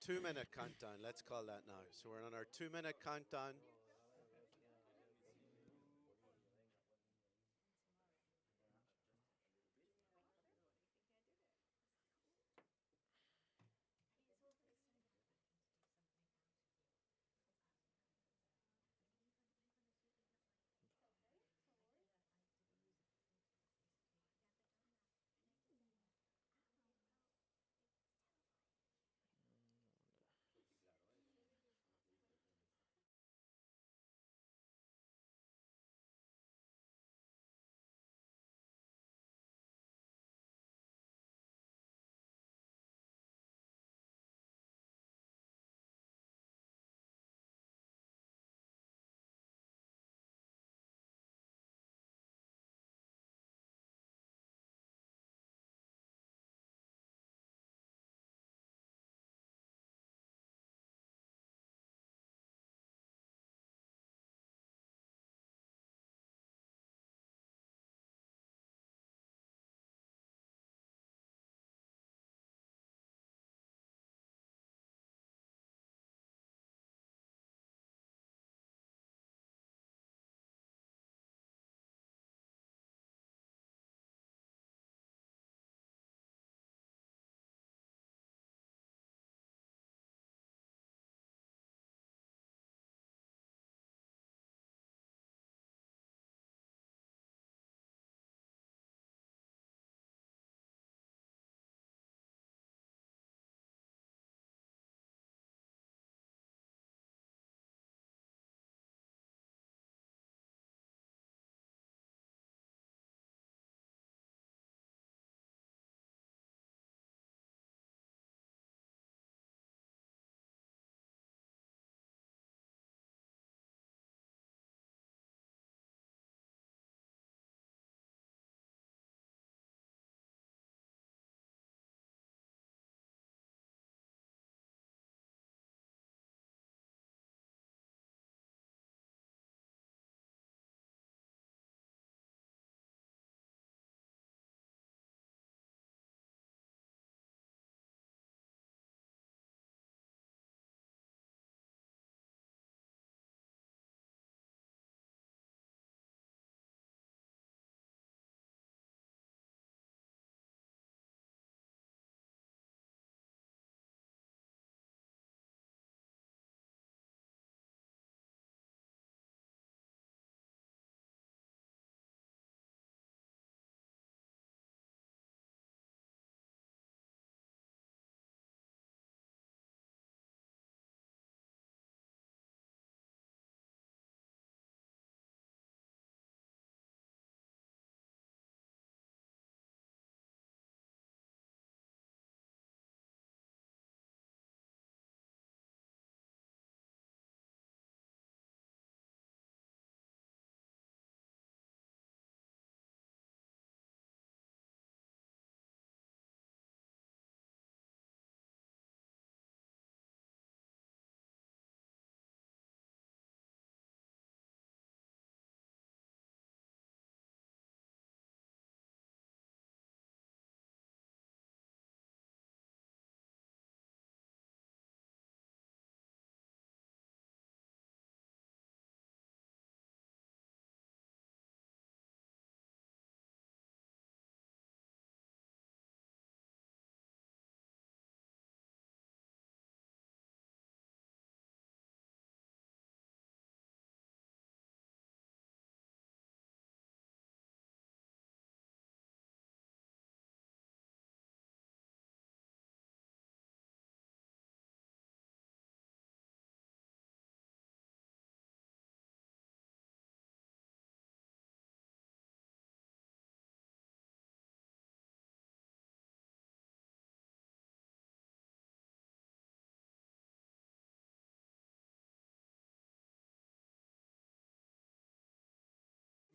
2-minute countdown. Let's call that now. So we're on our 2-minute countdown.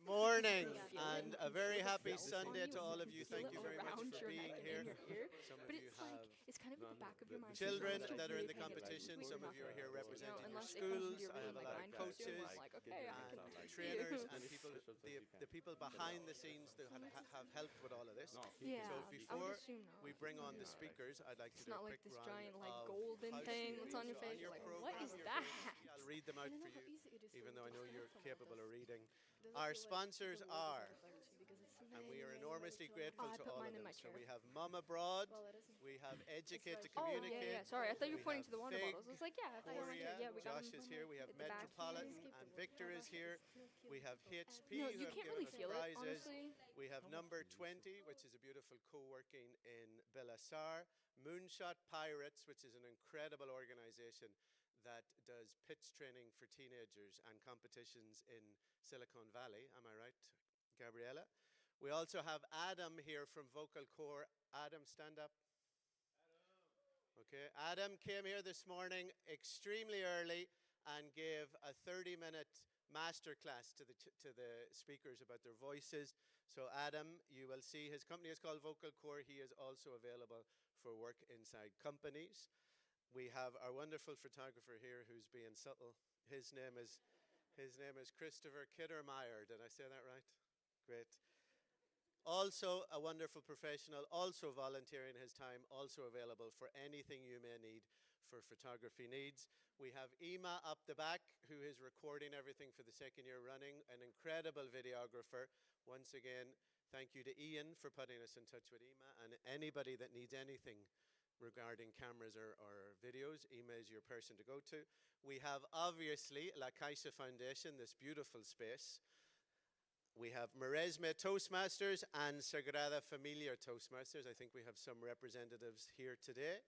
morning Feel it, and you a can very feel the happy felt on Sunday you, to and you all of can you. feel Thank it you all very much around for your being neck and here. in your ear. Some of But you it's have like, it's kind of at the back of your mind. So children you're that are in really the paying competition. attention, Some you're of not you are here gonna, representing your unless it comes into schools. your I really have a like lot of mind comes to, and coaches it's like, okay, I can and talk to trainers you. and people, the people behind the scenes that have helped with all of this. Yeah, So I would before assume not. we bring on the Not. speakers, I'd like to It's do a not like quick this run giant like of golden thing that's on your so face. on your Like, program, what is your that? page, I'll read them out And I for know how you, easy it is for even me though I to know distract you're from all capable this. of reading. Does it Our feel like sponsors the world are, isn't fair to you because it's and we are many, enormously many grateful I to put all mine of in them. my So chair. we have Mum Abroad, Well, it isn't. we have Educate to Oh, Communicate. yeah, yeah. Sorry, I thought you were we pointing have to the water Fig, bottles. I was like, yeah, I thought you were Gloria, yeah, we got Josh them is here, we have at the back. Metropolitan, and Victor is here. We have HP, No, who you have can't given really us feel it, prizes. honestly. We have number 20, which is a beautiful co-working in Vilassar. Moonshot Pirates, which is an incredible organization that does pitch training for teenagers and competitions in Silicon Valley. Am I right, Gabriella? We also have Adam here from Vocal Core. Adam, stand up. Okay, Adam came here this morning extremely early and gave a 30-minute masterclass to the speakers about their voices. So Adam, you will see his company is called Vocal Core. He is also available for work inside companies. We have our wonderful photographer here who's being subtle. His name is Christopher Kittermeyer. Did I say that right? Great. Also a wonderful professional, also volunteering his time, also available for anything you may need for photography needs. We have Ema up the back, who is recording everything for the second year running, an incredible videographer. Once again, thank you to Ian for putting us in touch with Ema, and anybody that needs anything regarding cameras or videos, Ema is your person to go to. We have obviously La Caixa Foundation, this beautiful space. We have Maresme Toastmasters and Sagrada Familia Toastmasters. I think we have some representatives here today.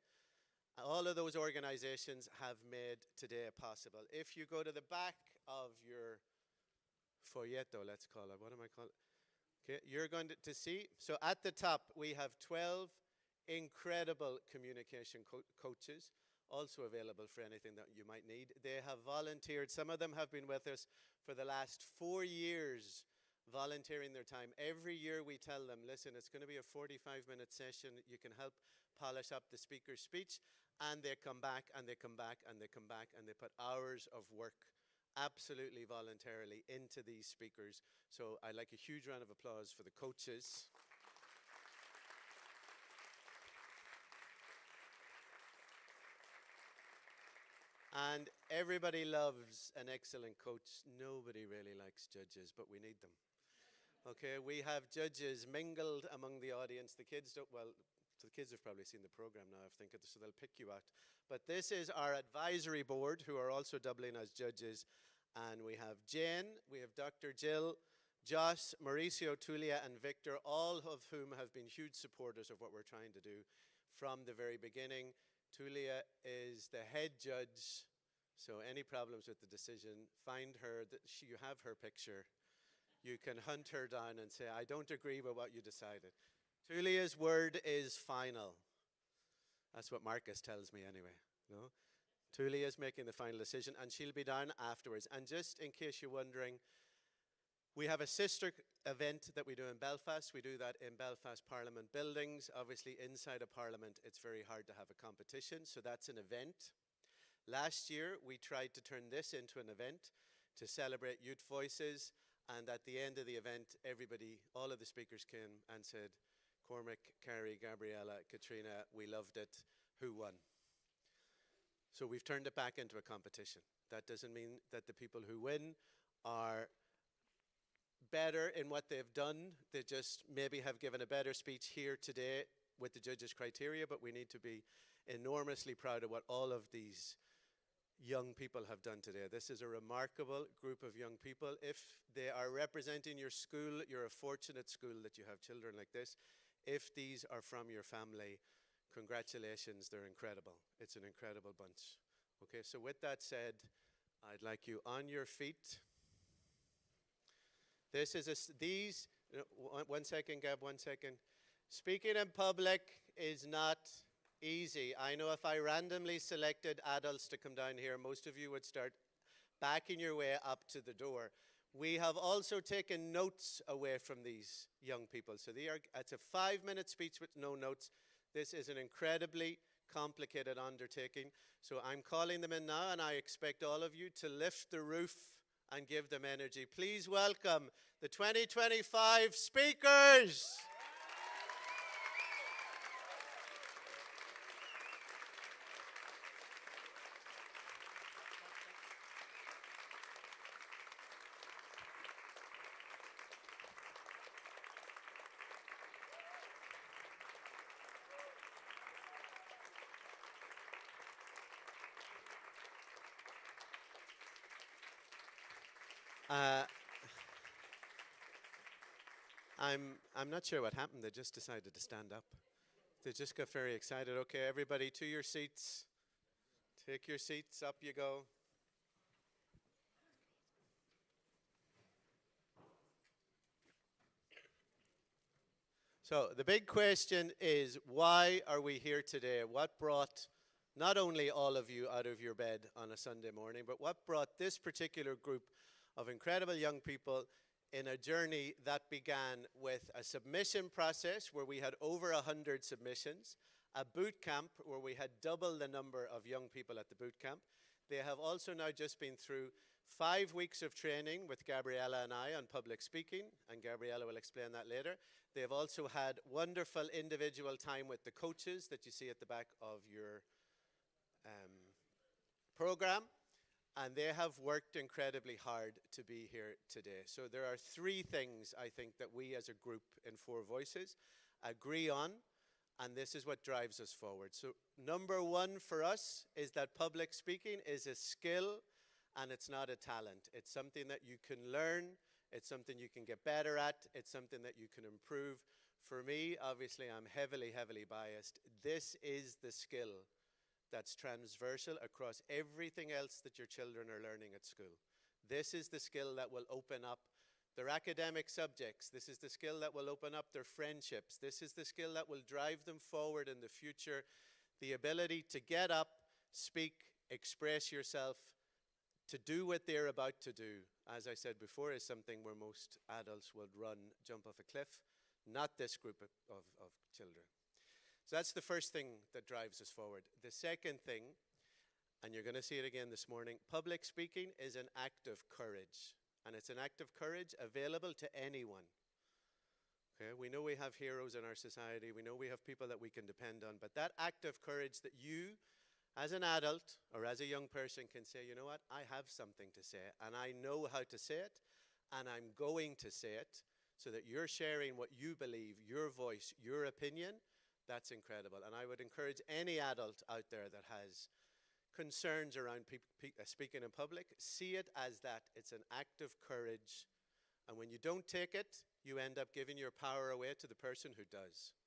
All of those organizations have made today possible. If you go to the back of your folleto, let's call it, what am I calling it? Okay, you're going to see, so at the top we have 12 incredible communication coaches, also available for anything that you might need. They have volunteered, some of them have been with us for the last 4 years, volunteering their time. Every year we tell them, listen, it's going to be a 45-minute session. You can help polish up the speaker's speech. And they come back, and they come back, and they come back, and they put hours of work absolutely voluntarily into these speakers. So I'd like a huge round of applause for the coaches. And everybody loves an excellent coach. Nobody really likes judges, but we need them. Okay, we have judges mingled among the audience. The kids don't, well, the kids have probably seen the program now, I think, so they'll pick you out. But this is our advisory board, who are also doubling as judges. And we have Jane, we have Dr. Jill, Josh, Mauricio, Tulia, and Victor, all of whom have been huge supporters of what we're trying to do from the very beginning. Tulia is the head judge, so any problems with the decision, find her, you have her picture. You can hunt her down and say, I don't agree with what you decided. Tulia's word is final. That's what Marcus tells me anyway. No? Tulia is making the final decision, and she'll be down afterwards. And just in case you're wondering, we have a sister event that we do in Belfast. We do that in Belfast Parliament buildings. Obviously, inside a Parliament, it's very hard to have a competition, so that's an event. Last year, we tried to turn this into an event to celebrate youth voices. And at the end of the event, everybody, all of the speakers came and said, Cormac, Carrie, Gabriella, Katrina, we loved it. Who won? So we've turned it back into a competition. That doesn't mean that the people who win are better in what they've done. They just maybe have given a better speech here today with the judges' criteria, but we need to be enormously proud of what all of these young people have done today. This is a remarkable group of young people. If they are representing your school, you're a fortunate school that you have children like this. If these are from your family, congratulations, they're incredible. It's an incredible bunch. Okay, so with that said, I'd like you on your feet. This is one second, Gab, 1 second. Speaking in public is not easy. I know if I randomly selected adults to come down here, most of you would start backing your way up to the door. We have also taken notes away from these young people. So it's a 5-minute speech with no notes. This is an incredibly complicated undertaking. So I'm calling them in now, and I expect all of you to lift the roof and give them energy. Please welcome the 2025 speakers. I'm not sure what happened. They just decided to stand up. They just got very excited. Okay, everybody to your seats. Take your seats. Up you go. So the big question is, why are we here today? What brought not only all of you out of your bed on a Sunday morning, but what brought this particular group of incredible young people in a journey that began with a submission process where we had over 100 submissions, a boot camp where we had double the number of young people at the boot camp. They have also now just been through 5 weeks of training with Gabriella and I on public speaking, and Gabriella will explain that later. They have also had wonderful individual time with the coaches that you see at the back of your program. And they have worked incredibly hard to be here today. So there are 3 things, I think, that we as a group in Four Voices agree on, and this is what drives us forward. So number 1 for us is that public speaking is a skill and it's not a talent. It's something that you can learn. It's something you can get better at. It's something that you can improve. For me, obviously, I'm heavily, heavily biased. This is the skill that's transversal across everything else that your children are learning at school. This is the skill that will open up their academic subjects. This is the skill that will open up their friendships. This is the skill that will drive them forward in the future. The ability to get up, speak, express yourself, to do what they're about to do, as I said before, is something where most adults would jump off a cliff, not this group of children. So that's the first thing that drives us forward. The second thing, and you're going to see it again this morning, public speaking is an act of courage. And it's an act of courage available to anyone. Okay? We know we have heroes in our society. We know we have people that we can depend on. But that act of courage that you, as an adult or as a young person, can say, you know what, I have something to say, and I know how to say it, and I'm going to say it, so that you're sharing what you believe, your voice, your opinion. That's incredible. And I would encourage any adult out there that has concerns around speaking in public, see it as that. It's an act of courage. And when you don't take it, you end up giving your power away to the person who does.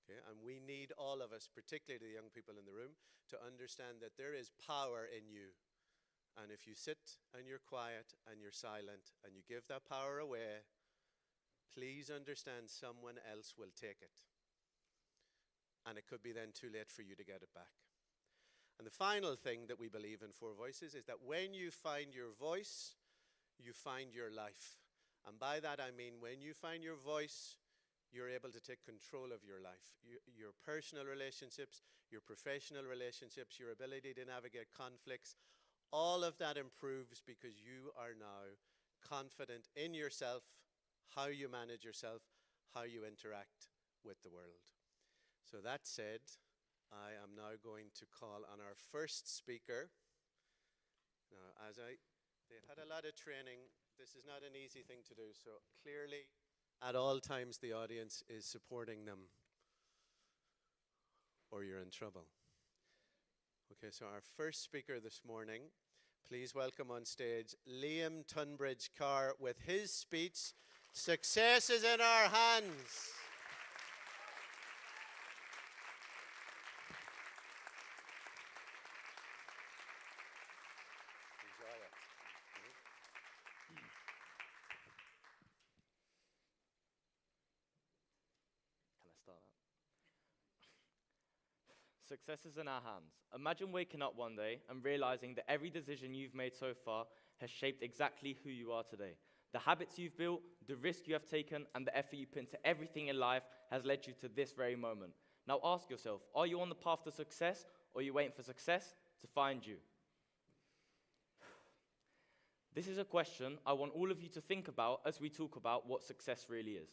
Okay? And we need all of us, particularly the young people in the room, to understand that there is power in you. And if you sit and you're quiet and you're silent and you give that power away, please understand someone else will take it. And it could be then too late for you to get it back. And the final thing that we believe in Four Voices is that when you find your voice, you find your life. And by that I mean when you find your voice, you're able to take control of your life. Your personal relationships, your professional relationships, your ability to navigate conflicts, all of that improves because you are now confident in yourself, how you manage yourself, how you interact with the world. So that said, I am now going to call on our first speaker. Now, they've had a lot of training. This is not an easy thing to do. So clearly, at all times, the audience is supporting them, or you're in trouble. Okay, so our first speaker this morning, please welcome on stage Liam Tunbridge-Carr with his speech, "Success is in our hands." Success is in our hands. Imagine waking up one day and realizing that every decision you've made so far has shaped exactly who you are today. The habits you've built, the risk you have taken, and the effort you put into everything in life has led you to this very moment. Now ask yourself, are you on the path to success, or are you waiting for success to find you? This is a question I want all of you to think about as we talk about what success really is.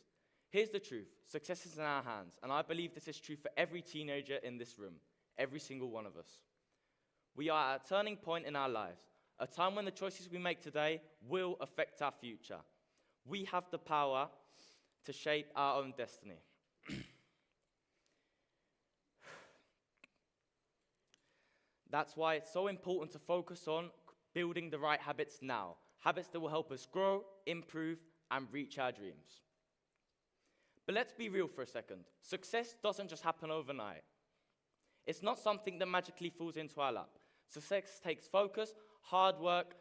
Here's the truth, success is in our hands, and I believe this is true for every teenager in this room, every single one of us. We are at a turning point in our lives, a time when the choices we make today will affect our future. We have the power to shape our own destiny. That's why it's so important to focus on building the right habits now, habits that will help us grow, improve, and reach our dreams. But let's be real for a second. Success doesn't just happen overnight. It's not something that magically falls into our lap. Success takes focus, hard work,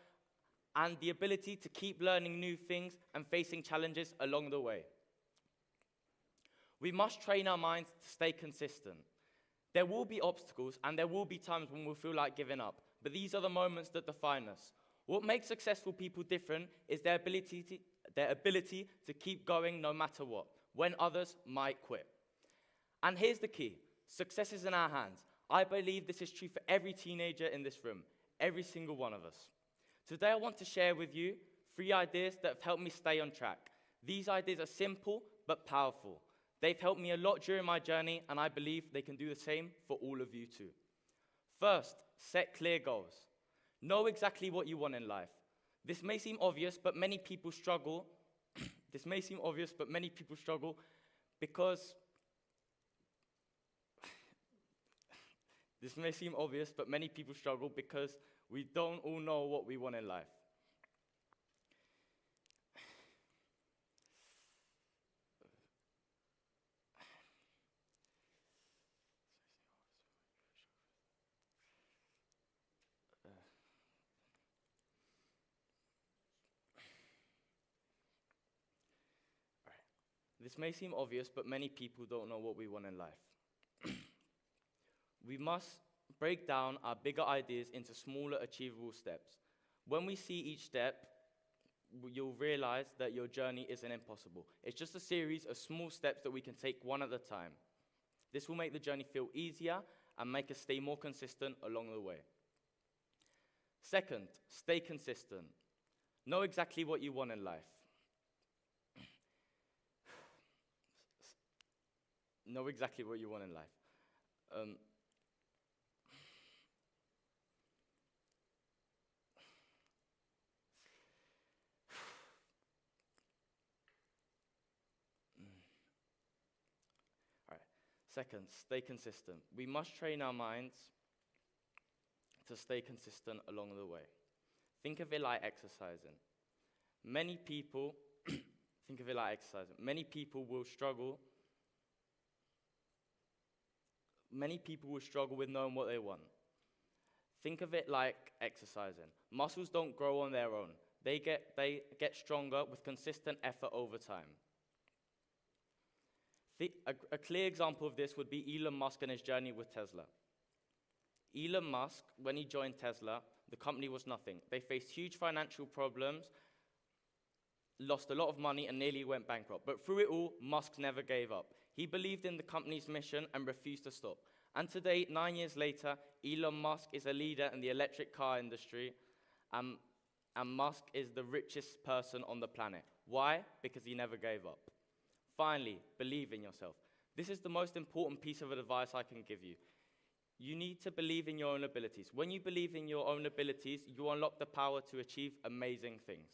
and the ability to keep learning new things and facing challenges along the way. We must train our minds to stay consistent. There will be obstacles, and there will be times when we'll feel like giving up, but these are the moments that define us. What makes successful people different is their ability to keep going no matter what, when others might quit. And here's the key. Success is in our hands. I believe this is true for every teenager in this room, every single one of us. Today I want to share with you 3 ideas that have helped me stay on track. These ideas are simple but powerful. They've helped me a lot during my journey, and I believe they can do the same for all of you too. First, set clear goals. Know exactly what you want in life. This may seem obvious, but many people struggle. Because we don't all know what we want in life. This may seem obvious, but many people don't know what we want in life. We must break down our bigger ideas into smaller, achievable steps. When we see each step, you'll realize that your journey isn't impossible. It's just a series of small steps that we can take one at a time. This will make the journey feel easier and make us stay more consistent along the way. Second, stay consistent. Know exactly what you want in life. Know exactly what you want in life. Second, stay consistent. We must train our minds to stay consistent along the way. Think of it like exercising. Many people will struggle with knowing what they want. Think of it like exercising. Muscles don't grow on their own. They get stronger with consistent effort over time. A clear example of this would be Elon Musk and his journey with Tesla. Elon Musk, when he joined Tesla, the company was nothing. They faced huge financial problems, lost a lot of money, and nearly went bankrupt. But through it all, Musk never gave up. He believed in the company's mission and refused to stop. And today, 9 years later, Elon Musk is a leader in the electric car industry, and Musk is the richest person on the planet. Why? Because he never gave up. Finally, believe in yourself. This is the most important piece of advice I can give you. You need to believe in your own abilities. When you believe in your own abilities, you unlock the power to achieve amazing things.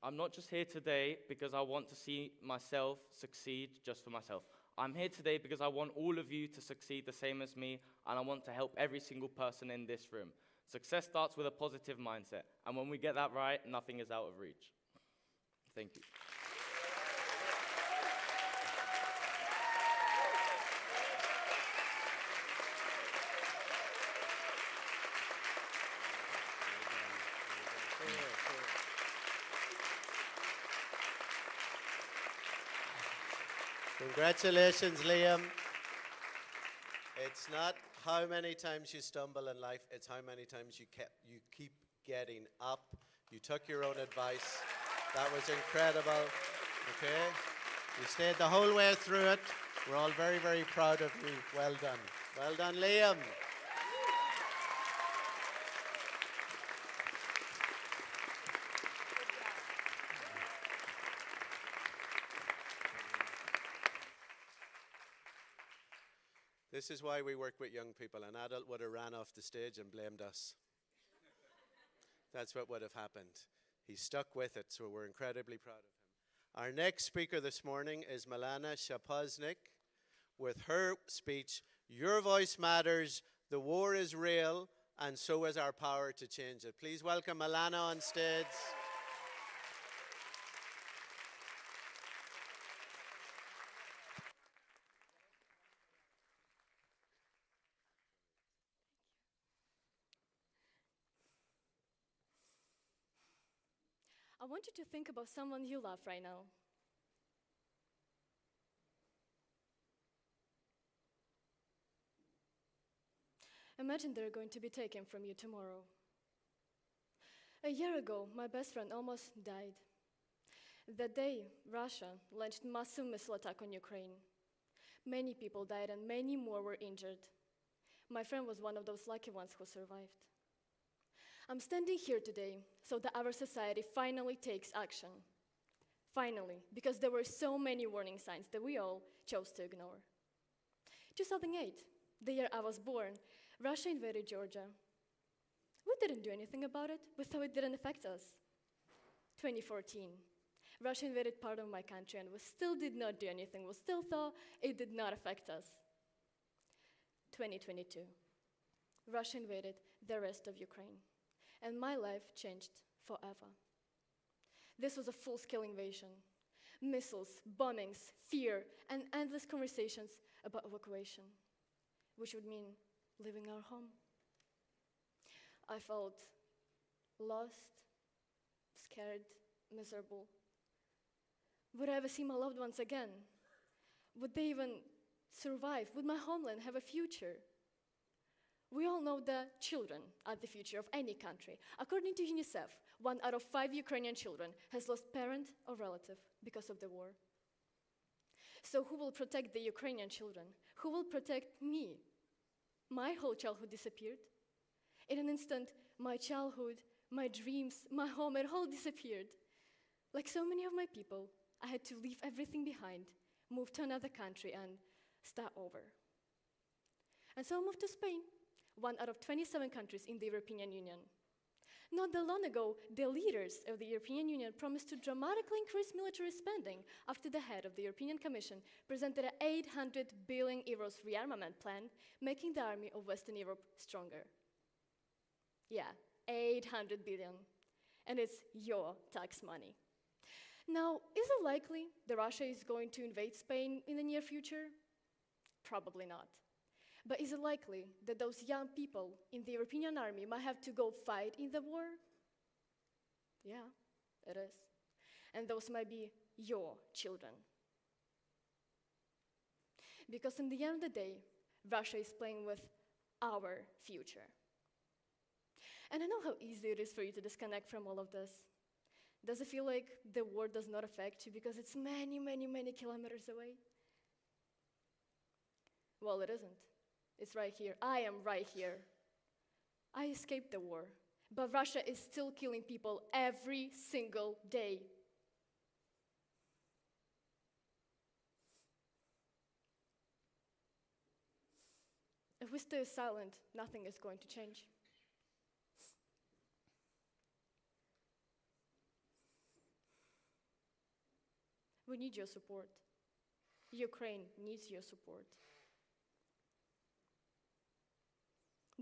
I'm not just here today because I want to see myself succeed just for myself. I'm here today because I want all of you to succeed the same as me, and I want to help every single person in this room. Success starts with a positive mindset, and when we get that right, nothing is out of reach. Thank you. Congratulations, Liam. It's not how many times you stumble in life, it's how many times you keep getting up. You took your own advice. That was incredible. Okay? You stayed the whole way through it. We're all very, very proud of you. Well done. Well done, Liam. This is why we work with young people. An adult would have ran off the stage and blamed us. That's what would have happened. He stuck with it, so we're incredibly proud of him. Our next speaker this morning is Milana Shapoznik with her speech, "Your voice matters, the war is real, and so is our power to change it." Please welcome Milana on stage. I want you to think about someone you love right now. Imagine they're going to be taken from you tomorrow. A year ago, my best friend almost died. That day, Russia launched massive missile attack on Ukraine. Many people died and many more were injured. My friend was one of those lucky ones who survived. I'm standing here today so that our society finally takes action. Finally, because there were so many warning signs that we all chose to ignore. 2008, the year I was born, Russia invaded Georgia. We didn't do anything about it. We thought it didn't affect us. 2014, Russia invaded part of my country and we still did not do anything. We still thought it did not affect us. 2022, Russia invaded the rest of Ukraine. And my life changed forever. This was a full-scale invasion. Missiles, bombings, fear, and endless conversations about evacuation, which would mean leaving our home. I felt lost, scared, miserable. Would I ever see my loved ones again? Would they even survive? Would my homeland have a future? We all know that children are the future of any country. According to UNICEF, 1 out of 5 Ukrainian children has lost parent or relative because of the war. So who will protect the Ukrainian children? Who will protect me? My whole childhood disappeared. In an instant, my childhood, my dreams, my home, it all disappeared. Like so many of my people, I had to leave everything behind, move to another country, and start over. And so I moved to Spain, 1 out of 27 countries in the European Union. Not that long ago, the leaders of the European Union promised to dramatically increase military spending after the head of the European Commission presented an 800 billion euros rearmament plan, making the army of Western Europe stronger. Yeah, 800 billion. And it's your tax money. Now, is it likely that Russia is going to invade Spain in the near future? Probably not. But is it likely that those young people in the European army might have to go fight in the war? Yeah, it is. And those might be your children. Because in the end of the day, Russia is playing with our future. And I know how easy it is for you to disconnect from all of this. Does it feel like the war does not affect you because it's many, many, many kilometers away? Well, it isn't. It's right here. I am right here. I escaped the war, but Russia is still killing people every single day. If we stay silent, nothing is going to change. We need your support. Ukraine needs your support.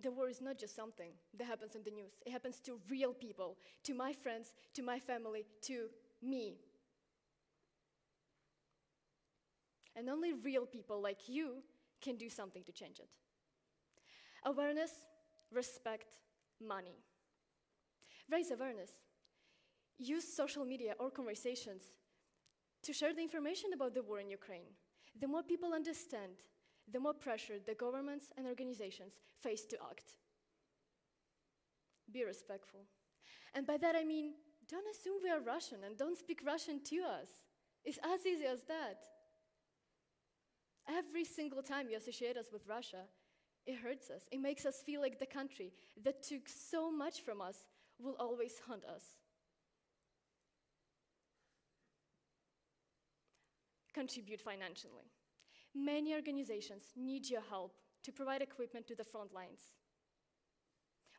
The war is not just something that happens in the news. It happens to real people, to my friends, to my family, to me. And only real people like you can do something to change it. Awareness, respect, money. Raise awareness. use social media or conversations to share the information about the war in Ukraine. The more people understand, the more pressure the governments and organizations face to act. Be respectful. And by that I mean, don't assume we are Russian and don't speak Russian to us. It's as easy as that. Every single time you associate us with Russia, it hurts us. It makes us feel like the country that took so much from us will always haunt us. Contribute financially. Many organizations need your help to provide equipment to the front lines.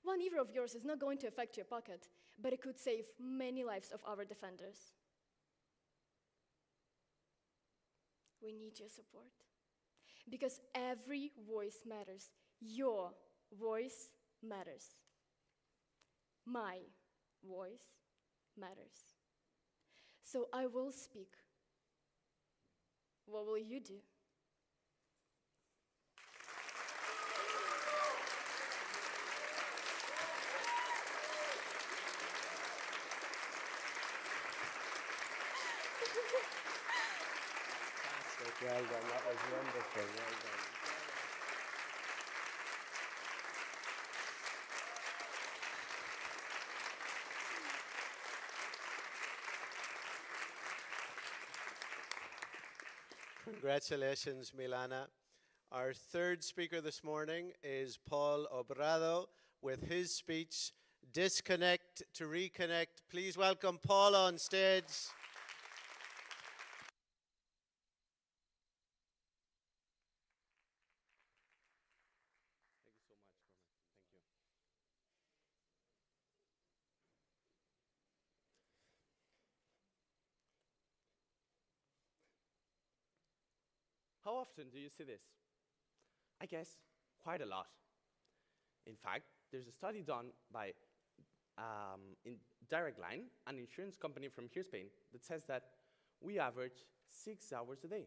€1 of yours is not going to affect your pocket, but it could save many lives of our defenders. We need your support. Because every voice matters. Your voice matters. My voice matters. So I will speak. What will you do? Well done, that was wonderful, well done. Congratulations, Milana. Our third speaker this morning is Paul Obrado with his speech, Disconnect to Reconnect. Please welcome Paul on stage. How often do you see this? I guess quite a lot. In fact, there's a study done by in Direct Line, an insurance company from here, Spain, that says that we average 6 hours a day.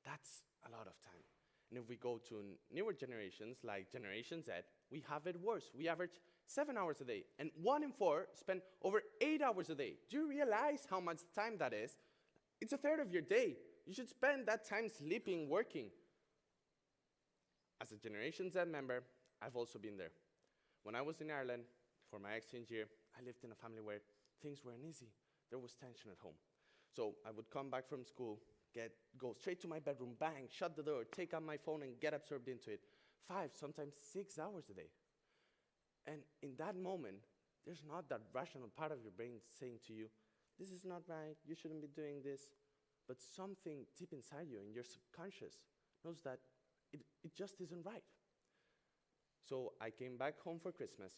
That's a lot of time. And if we go to newer generations, like Generation Z, we have it worse. We average 7 hours a day, and 1 in 4 spend over 8 hours a day. Do you realize how much time that is? It's a third of your day. You should spend that time sleeping, working. As a Generation Z member, I've also been there. When I was in Ireland for my exchange year, I lived in a family where things weren't easy. There was tension at home. So I would come back from school, go straight to my bedroom, bang, shut the door, take out my phone and get absorbed into it. 5, sometimes 6 hours a day. And in that moment, there's not that rational part of your brain saying to you, this is not right, you shouldn't be doing this. But something deep inside you, in your subconscious, knows that it just isn't right. So I came back home for Christmas,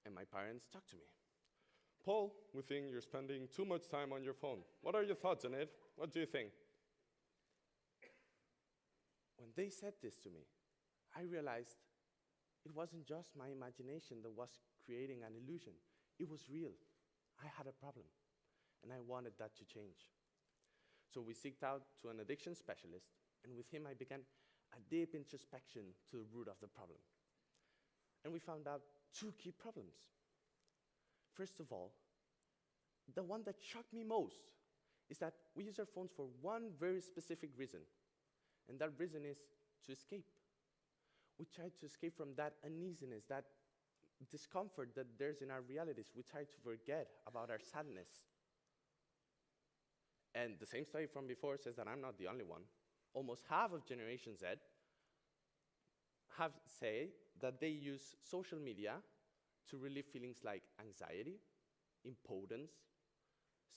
and my parents talked to me. Paul, we think you're spending too much time on your phone. What are your thoughts on it? What do you think? When they said this to me, I realized it wasn't just my imagination that was creating an illusion. It was real. I had a problem, and I wanted that to change. So we sought out to an addiction specialist, and with him I began a deep introspection to the root of the problem. And we found out 2 key problems. First of all, the one that shocked me most is that we use our phones for one very specific reason, and that reason is to escape. We try to escape from that uneasiness, that discomfort that there's in our realities. We try to forget about our sadness. And the same study from before says that I'm not the only one. Almost half of Generation Z say that they use social media to relieve feelings like anxiety, impotence,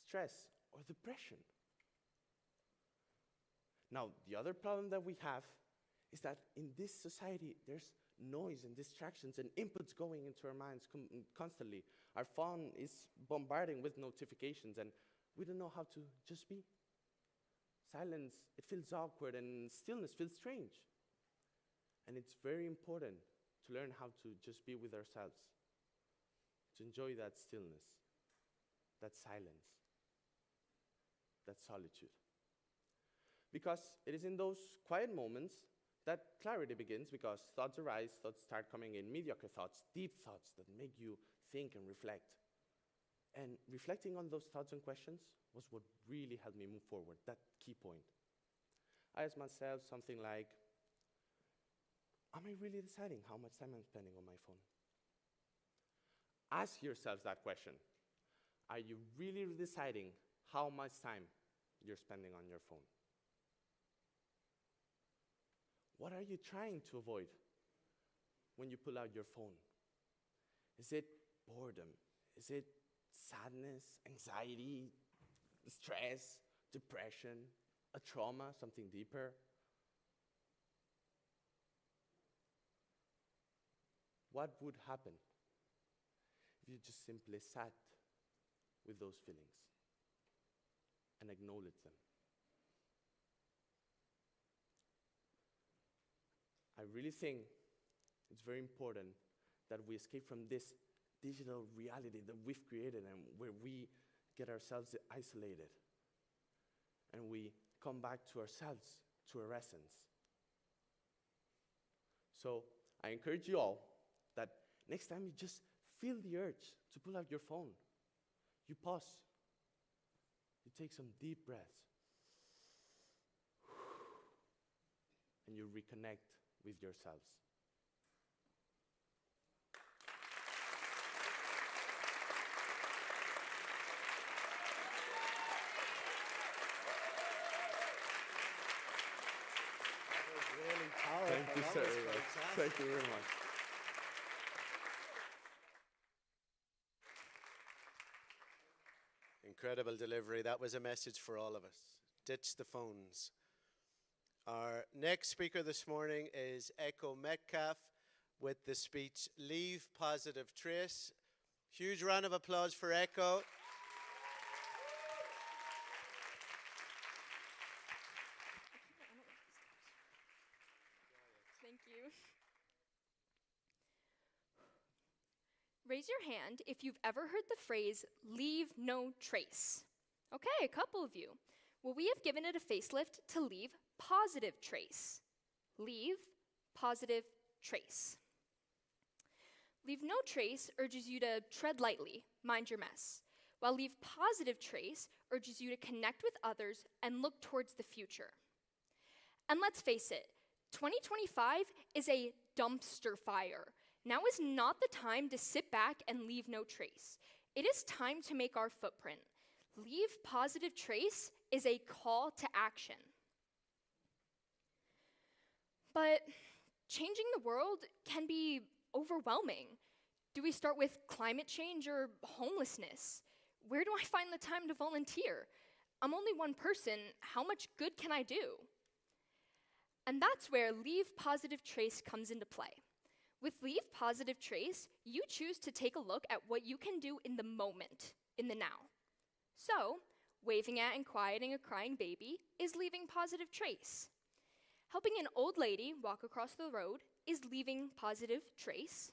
stress, or depression. Now, the other problem that we have is that in this society, there's noise and distractions and inputs going into our minds constantly. Our phone is bombarding with notifications, and we don't know how to just be. Silence, it feels awkward, and stillness feels strange. And it's very important to learn how to just be with ourselves, to enjoy that stillness, that silence, that solitude. Because it is in those quiet moments that clarity begins, because thoughts arise, thoughts start coming in, mediocre thoughts, deep thoughts that make you think and reflect. And reflecting on those thoughts and questions was what really helped me move forward, that key point. I asked myself something like, am I really deciding how much time I'm spending on my phone? Ask yourselves that question. Are you really deciding how much time you're spending on your phone? What are you trying to avoid when you pull out your phone? Is it boredom? Is it sadness, anxiety, stress, depression, a trauma, something deeper? What would happen if you just simply sat with those feelings and acknowledged them? I really think it's very important that we escape from this digital reality that we've created and where we get ourselves isolated and we come back to ourselves, to our essence. So I encourage you all that next time you just feel the urge to pull out your phone, you pause, you take some deep breaths, and you reconnect with yourselves. That was really powerful. Thank you, That sir. was fantastic. Thank you very much. Incredible delivery. That was a message for all of us. Ditch the phones. Our next speaker this morning is Echo Metcalf with the speech, Leave Positive Trace. Huge round of applause for Echo. Thank you. Raise your hand if you've ever heard the phrase, leave no trace. Okay, a couple of you. Well, we have given it a facelift to leave positive trace. Leave positive trace. Leave no trace urges you to tread lightly, mind your mess, while leave positive trace urges you to connect with others and look towards the future. And let's face it, 2025 is a dumpster fire. Now is not the time to sit back and leave no trace. It is time to make our footprint. Leave positive trace is a call to action. But changing the world can be overwhelming. Do we start with climate change or homelessness? Where do I find the time to volunteer? I'm only one person. How much good can I do? And that's where Leave Positive Trace comes into play. With Leave Positive Trace, you choose to take a look at what you can do in the moment, in the now. So, waving at and quieting a crying baby is leaving positive trace. Helping an old lady walk across the road is leaving positive trace.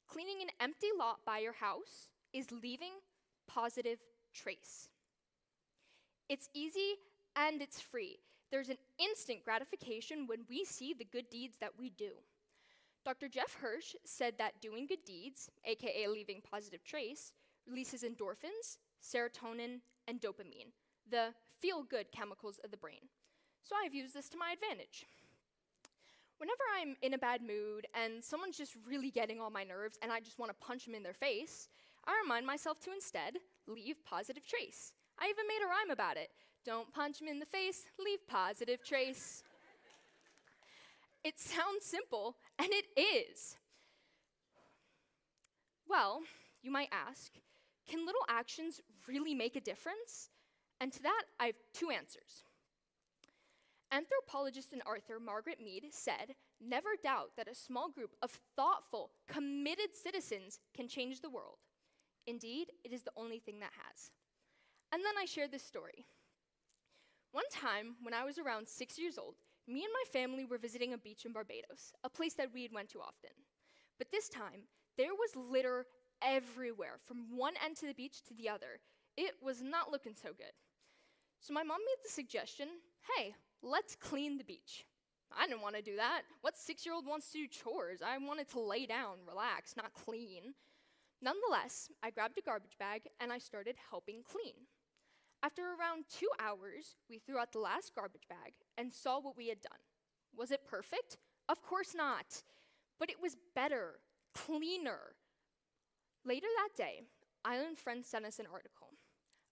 Cleaning an empty lot by your house is leaving positive trace. It's easy and it's free. There's an instant gratification when we see the good deeds that we do. Dr. Jeff Hirsch said that doing good deeds, aka leaving positive trace, releases endorphins, serotonin, and dopamine, the feel-good chemicals of the brain. So I've used this to my advantage. Whenever I'm in a bad mood and someone's just really getting on my nerves and I just want to punch them in their face, I remind myself to instead leave positive trace. I even made a rhyme about it. Don't punch them in the face, leave positive trace. It sounds simple, and it is. Well, you might ask, can little actions really make a difference? And to that, I have two answers. Anthropologist and author Margaret Mead said, "Never doubt that a small group of thoughtful, committed citizens can change the world. Indeed, it is the only thing that has." And then I shared this story. One time, when I was around 6 years old, me and my family were visiting a beach in Barbados, a place that we had went to often. But this time, there was litter everywhere, from one end to the beach to the other. It was not looking so good. So my mom made the suggestion, hey, let's clean the beach. I didn't want to do that. What 6-year-old wants to do chores? I wanted to lay down, relax, not clean. Nonetheless, I grabbed a garbage bag and I started helping clean. After around 2 hours, we threw out the last garbage bag and saw what we had done. Was it perfect? Of course not. But it was better, cleaner. Later that day, Island Friends sent us an article.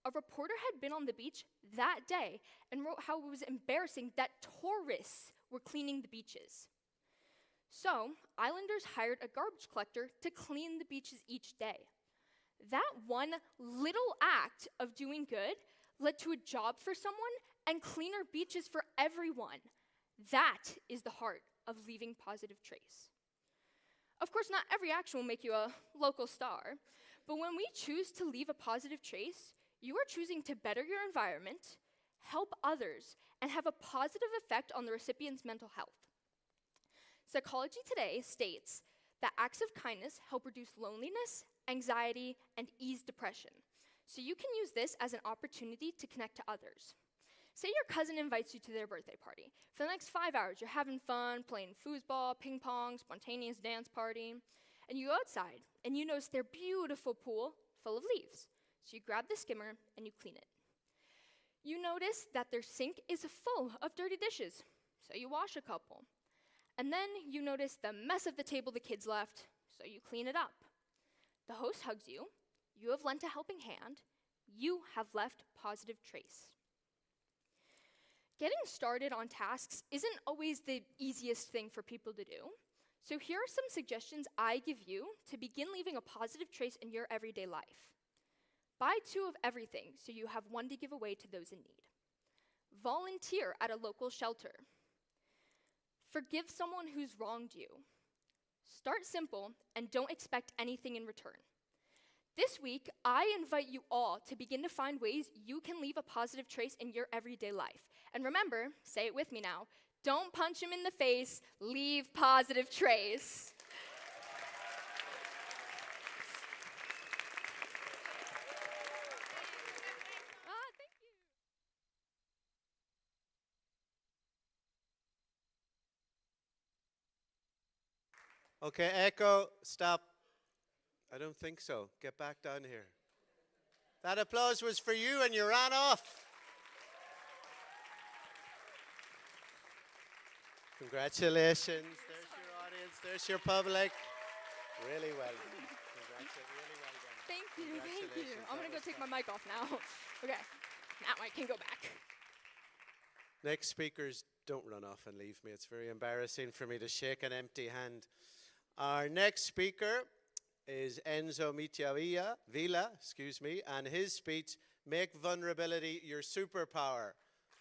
A reporter had been on the beach that day and wrote how it was embarrassing that tourists were cleaning the beaches. So, Islanders hired a garbage collector to clean the beaches each day. That one little act of doing good led to a job for someone and cleaner beaches for everyone. That is the heart of leaving positive trace. Of course, not every action will make you a local star, but when we choose to leave a positive trace, you are choosing to better your environment, help others, and have a positive effect on the recipient's mental health. Psychology Today states that acts of kindness help reduce loneliness, anxiety, and ease depression. So you can use this as an opportunity to connect to others. Say your cousin invites you to their birthday party. For the next 5 hours, you're having fun, playing foosball, ping pong, spontaneous dance party, and you go outside, and you notice their beautiful pool full of leaves. So you grab the skimmer, and you clean it. You notice that their sink is full of dirty dishes, so you wash a couple. And then you notice the mess of the table the kids left, so you clean it up. The host hugs you, you have lent a helping hand, you have left positive trace. Getting started on tasks isn't always the easiest thing for people to do, so here are some suggestions I give you to begin leaving a positive trace in your everyday life. Buy 2 of everything so you have 1 to give away to those in need. Volunteer at a local shelter. Forgive someone who's wronged you. Start simple and don't expect anything in return. This week, I invite you all to begin to find ways you can leave a positive trace in your everyday life. And remember, say it with me now, don't punch him in the face, leave positive trace. Thank you. Okay, Echo, stop. I don't think so. Get back down here. That applause was for you and you ran off. Congratulations. There's your audience. There's your public. Really well done. Congratulations. Really well done. Thank you. Congratulations. I'm gonna That go was take fun. my mic off now. Okay, now I can go back. Next speakers, don't run off and leave me. It's very embarrassing for me to shake an empty hand. Our next speaker is Enzo Villa, and his speech, Make Vulnerability Your Superpower.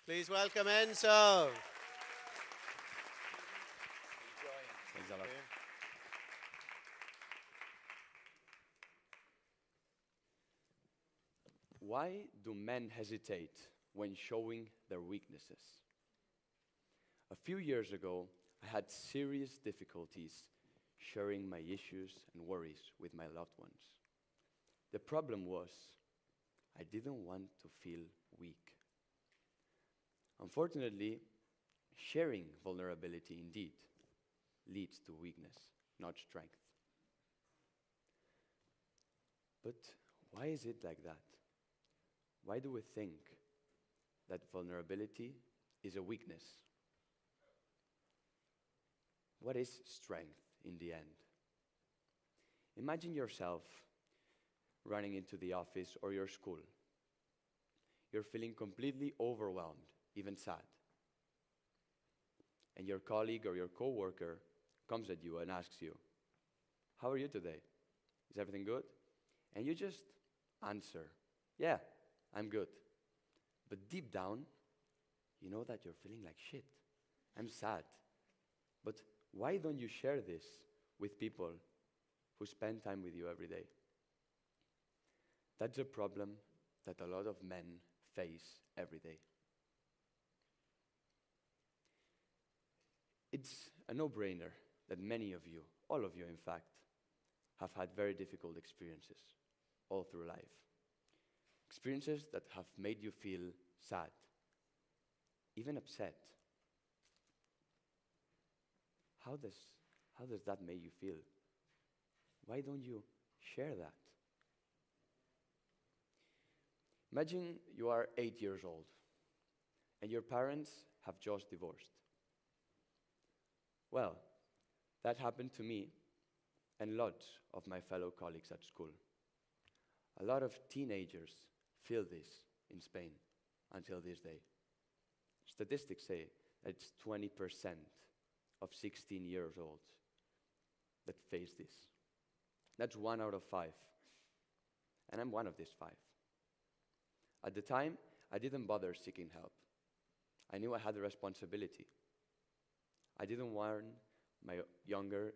Please welcome Enzo. Thanks a lot. Why do men hesitate when showing their weaknesses? A few years ago, I had serious difficulties sharing my issues and worries with my loved ones. The problem was, I didn't want to feel weak. Unfortunately, sharing vulnerability indeed leads to weakness, not strength. But why is it like that? Why do we think that vulnerability is a weakness? What is strength in the end? Imagine yourself running into the office or your school. You're feeling completely overwhelmed, even sad. And your colleague or your coworker comes at you and asks you, "How are you today? Is everything good?" And you just answer, "Yeah, I'm good." But deep down, you know that you're feeling like shit. I'm sad. But why don't you share this with people who spend time with you every day? That's a problem that a lot of men face every day. It's a no-brainer that many of you, all of you in fact, have had very difficult experiences all through life. Experiences that have made you feel sad, even upset. How does that make you feel? Why don't you Share that. Imagine you are 8 years old and your parents have just divorced. Well, that happened to me and lots of my fellow colleagues at school. A lot of teenagers feel this in Spain until this day. Statistics say that it's 20% of 16 years old that face this. That's 1 out of 5. And I'm one of these 5. At the time, I didn't bother seeking help. I knew I had a responsibility. I didn't want my younger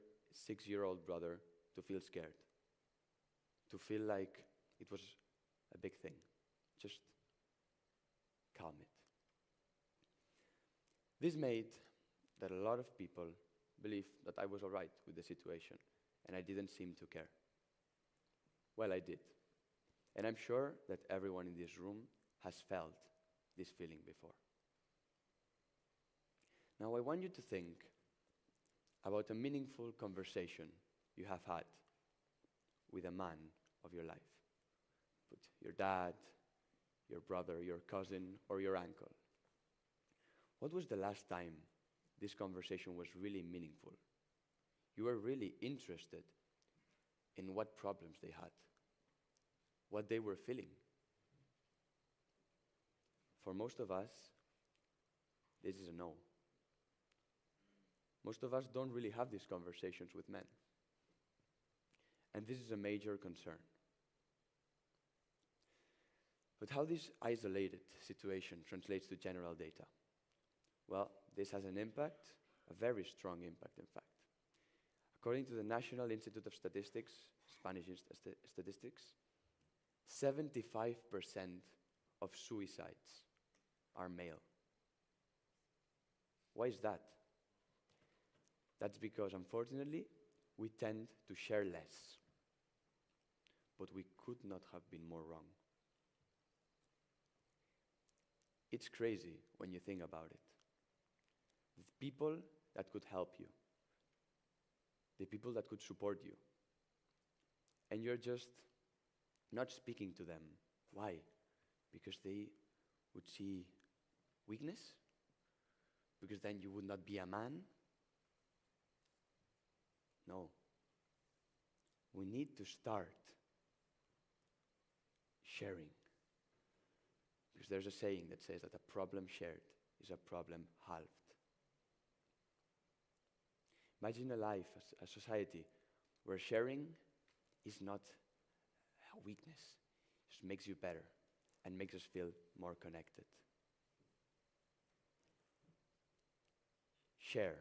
6-year-old brother to feel scared, to feel like it was a big thing. Just calm it. This made that a lot of people believed that I was all right with the situation, and I didn't seem to care. Well, I did. And I'm sure that everyone in this room has felt this feeling before. Now, I want you to think about a meaningful conversation you have had with a man of your life. With your dad, your brother, your cousin, or your uncle. What was the last time this conversation was really meaningful? You were really interested in what problems they had, what they were feeling. For most of us, this is a no. Most of us don't really have these conversations with men. And this is a major concern. But how this isolated situation translates to general data? Well, this has an impact, a very strong impact, in fact. According to the National Institute of Statistics, Spanish statistics, 75% of suicides are male. Why is that? That's because, unfortunately, we tend to share less. But we could not have been more wrong. It's crazy when you think about it. The people that could help you, the people that could support you, and you're just not speaking to them. Why? Because they would see weakness? Because then you would not be a man? No. We need to start sharing. Because there's a saying that says that a problem shared is a problem halved. Imagine a life, a society, where sharing is not a weakness. It just makes you better and makes us feel more connected. Share,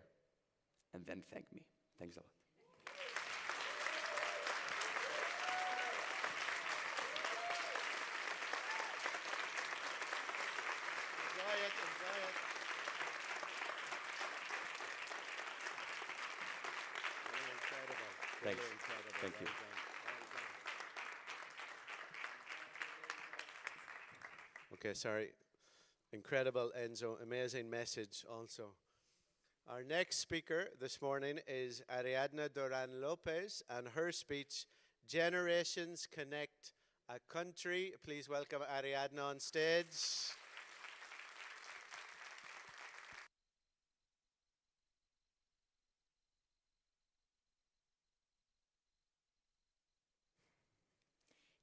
and then thank me. Thanks a lot. Enjoy it, enjoy it. Really incredible. Thanks. Really incredible. Thank you. Well done. Okay, sorry. Incredible, Enzo. Amazing message also. Our next speaker this morning is Ariadna Duran Lopez, and her speech, Generations Connect a Country. Please welcome Ariadna on stage.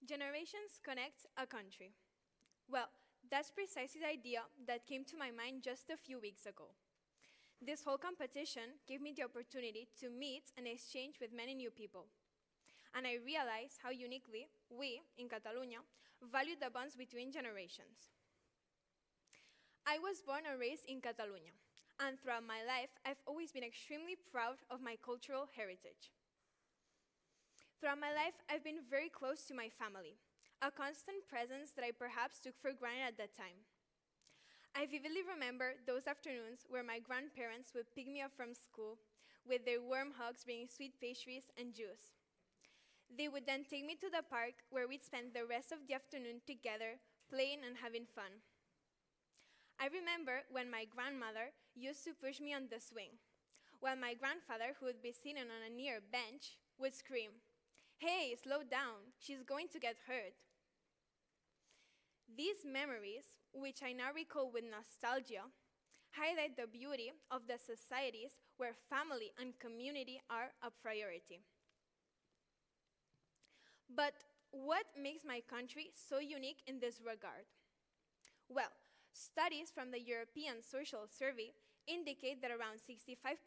Generations connect a country. Well, that's precisely the idea that came to my mind just a few weeks ago. This whole competition gave me the opportunity to meet and exchange with many new people. And I realized how uniquely we, in Catalonia, value the bonds between generations. I was born and raised in Catalonia, and throughout my life, I've always been extremely proud of my cultural heritage. Throughout my life, I've been very close to my family, a constant presence that I perhaps took for granted at that time. I vividly remember those afternoons where my grandparents would pick me up from school with their warm hugs bringing sweet pastries and juice. They would then take me to the park where we'd spend the rest of the afternoon together, playing and having fun. I remember when my grandmother used to push me on the swing, while my grandfather, who would be sitting on a near bench, would scream, Hey, slow down, she's going to get hurt. These memories, which I now recall with nostalgia, highlight the beauty of the societies where family and community are a priority. But what makes my country so unique in this regard? Well, studies from the European Social Survey indicate that around 65%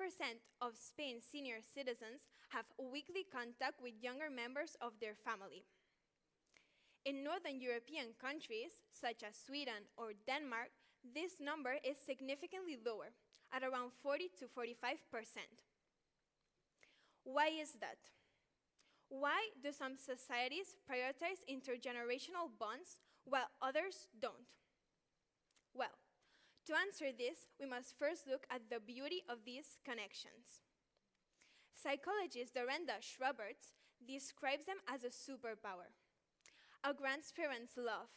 of Spain's senior citizens have weekly contact with younger members of their family. In Northern European countries, such as Sweden or Denmark, this number is significantly lower, at around 40 to 45%. Why is that? Why do some societies prioritize intergenerational bonds while others don't? Well, to answer this, we must first look at the beauty of these connections. Psychologist Dorinda Schroberts describes them as a superpower. A grandparent's love,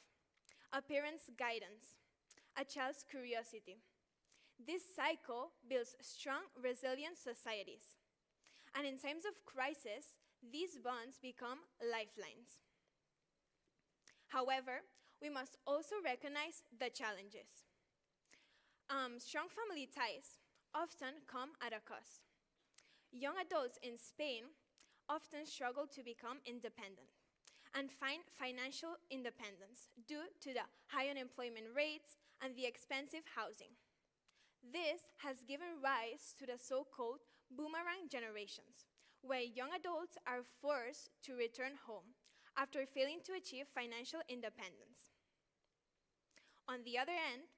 a parent's guidance, a child's curiosity. This cycle builds strong, resilient societies. And in times of crisis, these bonds become lifelines. However, we must also recognize the challenges. Strong family ties often come at a cost. Young adults in Spain often struggle to become independent and find financial independence due to the high unemployment rates and the expensive housing. This has given rise to the so-called boomerang generations, where young adults are forced to return home after failing to achieve financial independence. On the other end,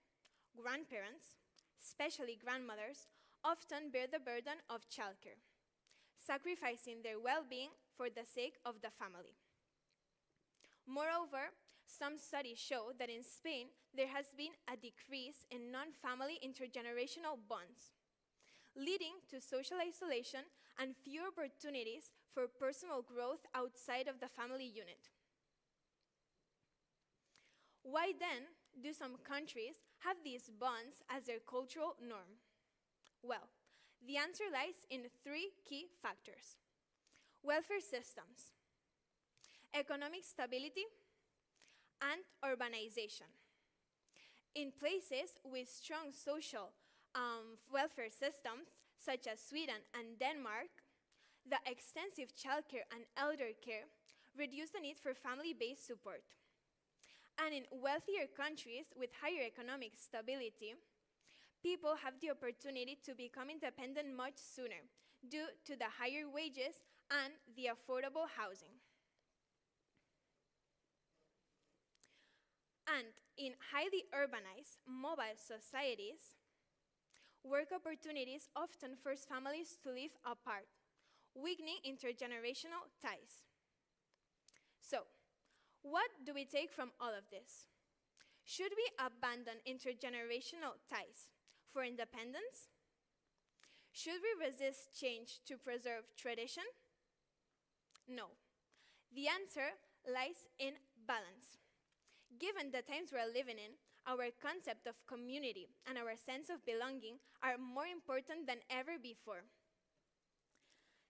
grandparents, especially grandmothers, often bear the burden of childcare, sacrificing their well-being for the sake of the family. Moreover, some studies show that in Spain there has been a decrease in non-family intergenerational bonds, leading to social isolation and few opportunities for personal growth outside of the family unit. Why then do some countries have these bonds as their cultural norm? Well, the answer lies in three key factors: welfare systems, economic stability, and urbanization. In places with strong social welfare systems, such as Sweden and Denmark, the extensive childcare and elder care reduce the need for family-based support. And in wealthier countries with higher economic stability, people have the opportunity to become independent much sooner due to the higher wages and the affordable housing. And in highly urbanized, mobile societies, work opportunities often force families to live apart, weakening intergenerational ties. So, what do we take from all of this? Should we abandon intergenerational ties for independence? Should we resist change to preserve tradition? No. The answer lies in balance. Given the times we're living in, our concept of community and our sense of belonging are more important than ever before.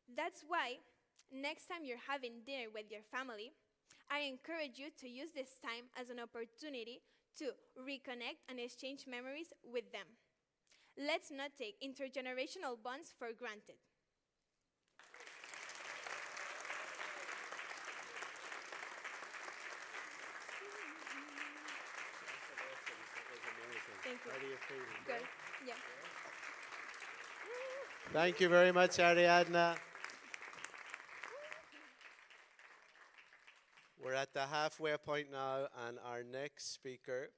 That's why, next time you're having dinner with your family, I encourage you to use this time as an opportunity to reconnect and exchange memories with them. Let's not take intergenerational bonds for granted. Thank you. How do you feel? Good. Yeah. Thank you very much, Ariadna. We're at the halfway point now, and our next speaker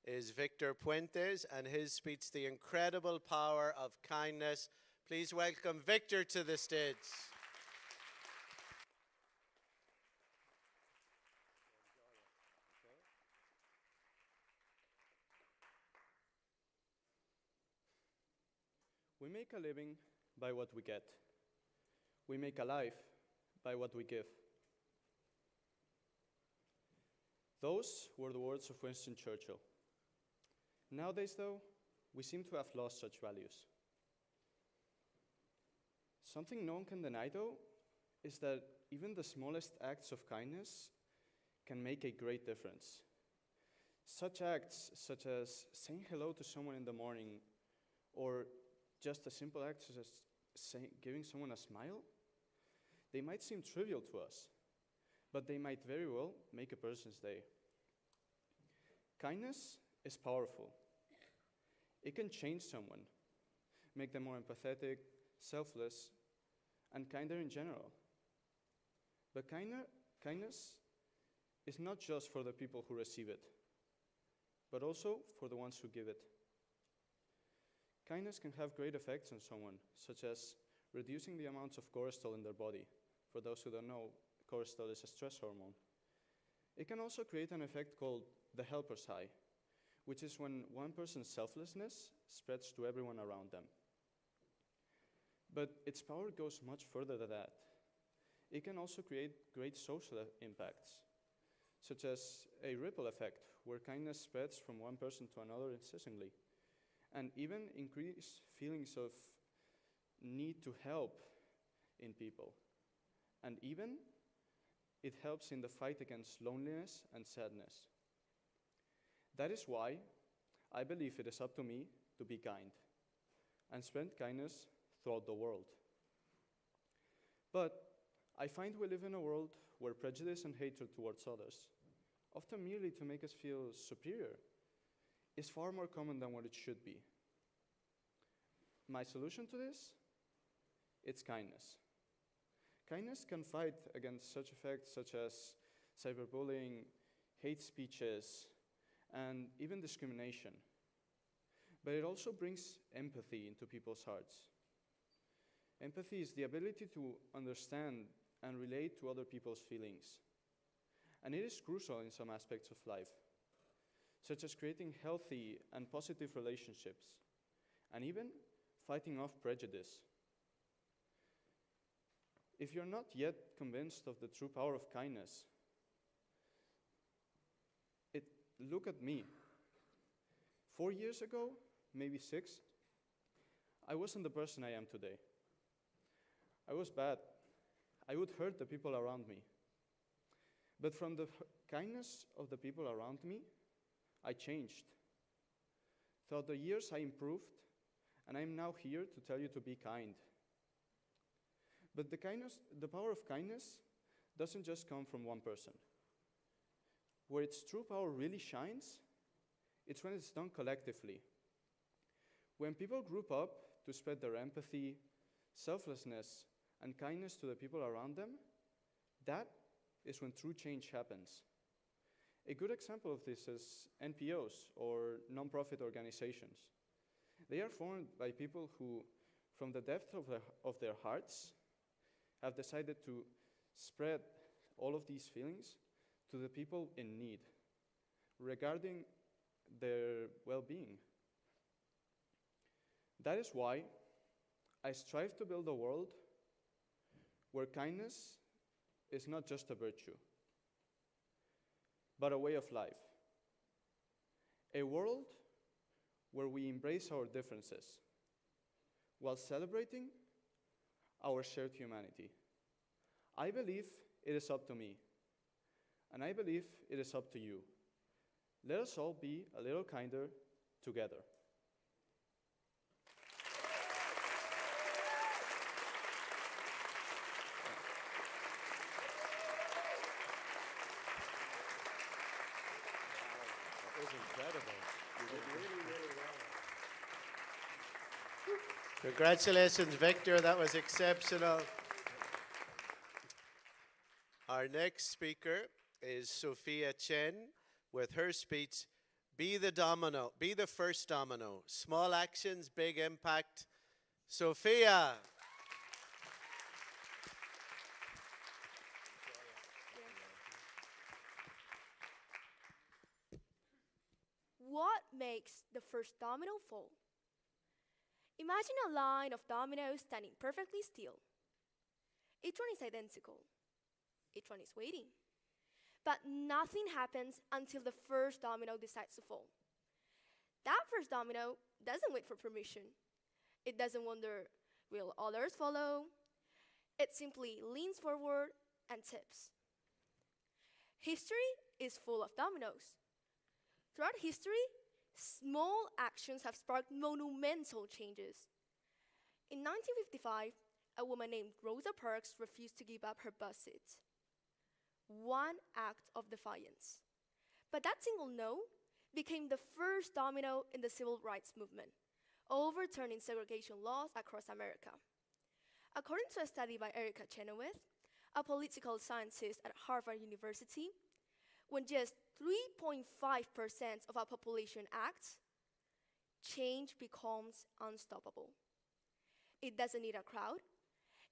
is Victor Puentes, and his speech, The Incredible Power of Kindness. Please welcome Victor to the stage. We make a living by what we get. We make a life by what we give. Those were the words of Winston Churchill. Nowadays, though, we seem to have lost such values. Something no one can deny, though, is that even the smallest acts of kindness can make a great difference. Such acts, such as saying hello to someone in the morning, or just a simple act such as giving someone a smile, they might seem trivial to us, but they might very well make a person's day. Kindness is powerful. It can change someone, make them more empathetic, selfless, and kinder in general. But kindness is not just for the people who receive it, but also for the ones who give it. Kindness can have great effects on someone, such as reducing the amounts of cortisol in their body. For those who don't know, cortisol is a stress hormone. It can also create an effect called the helper's high, which is when one person's selflessness spreads to everyone around them. But its power goes much further than that. It can also create great social impacts, such as a ripple effect, where kindness spreads from one person to another incessantly, and even increase feelings of need to help in people. And even it helps in the fight against loneliness and sadness. That is why I believe it is up to me to be kind and spread kindness throughout the world. But I find we live in a world where prejudice and hatred towards others, often merely to make us feel superior, is far more common than what it should be. My solution to this? It's kindness. Kindness can fight against such effects such as cyberbullying, hate speeches, and even discrimination. But it also brings empathy into people's hearts. Empathy is the ability to understand and relate to other people's feelings. And it is crucial in some aspects of life, such as creating healthy and positive relationships, and even fighting off prejudice. If you're not yet convinced of the true power of kindness, look at me. 4 years ago, maybe 6, I wasn't the person I am today. I was bad. I would hurt the people around me. But from the kindness of the people around me, I changed. Throughout the years, I improved, and I'm now here to tell you to be kind. But the power of kindness doesn't just come from one person. Where its true power really shines, it's when it's done collectively. When people group up to spread their empathy, selflessness, and kindness to the people around them, that is when true change happens. A good example of this is NPOs, or non-profit organizations. They are formed by people who, from the depth of their hearts, have decided to spread all of these feelings to the people in need, regarding their well-being. That is why I strive to build a world where kindness is not just a virtue, but a way of life. A world where we embrace our differences while celebrating our shared humanity. I believe it is up to me, and I believe it is up to you. Let us all be a little kinder together. That was incredible. You did really, really well. Congratulations, Victor. That was exceptional. Our next speaker is Sophia Chen with her speech, Be the Domino, Be the First Domino. Small actions, big impact. Sophia. What makes the first domino fall? Imagine a line of dominoes standing perfectly still. Each one is identical. Each one is waiting. But nothing happens until the first domino decides to fall. That first domino doesn't wait for permission. It doesn't wonder, will others follow? It simply leans forward and tips. History is full of dominoes. Throughout history, small actions have sparked monumental changes. In 1955, a woman named Rosa Parks refused to give up her bus seat. One act of defiance. But that single no became the first domino in the civil rights movement, overturning segregation laws across America. According to a study by Erica Chenoweth, a political scientist at Harvard University, when just 3.5% of our population acts, change becomes unstoppable. It doesn't need a crowd.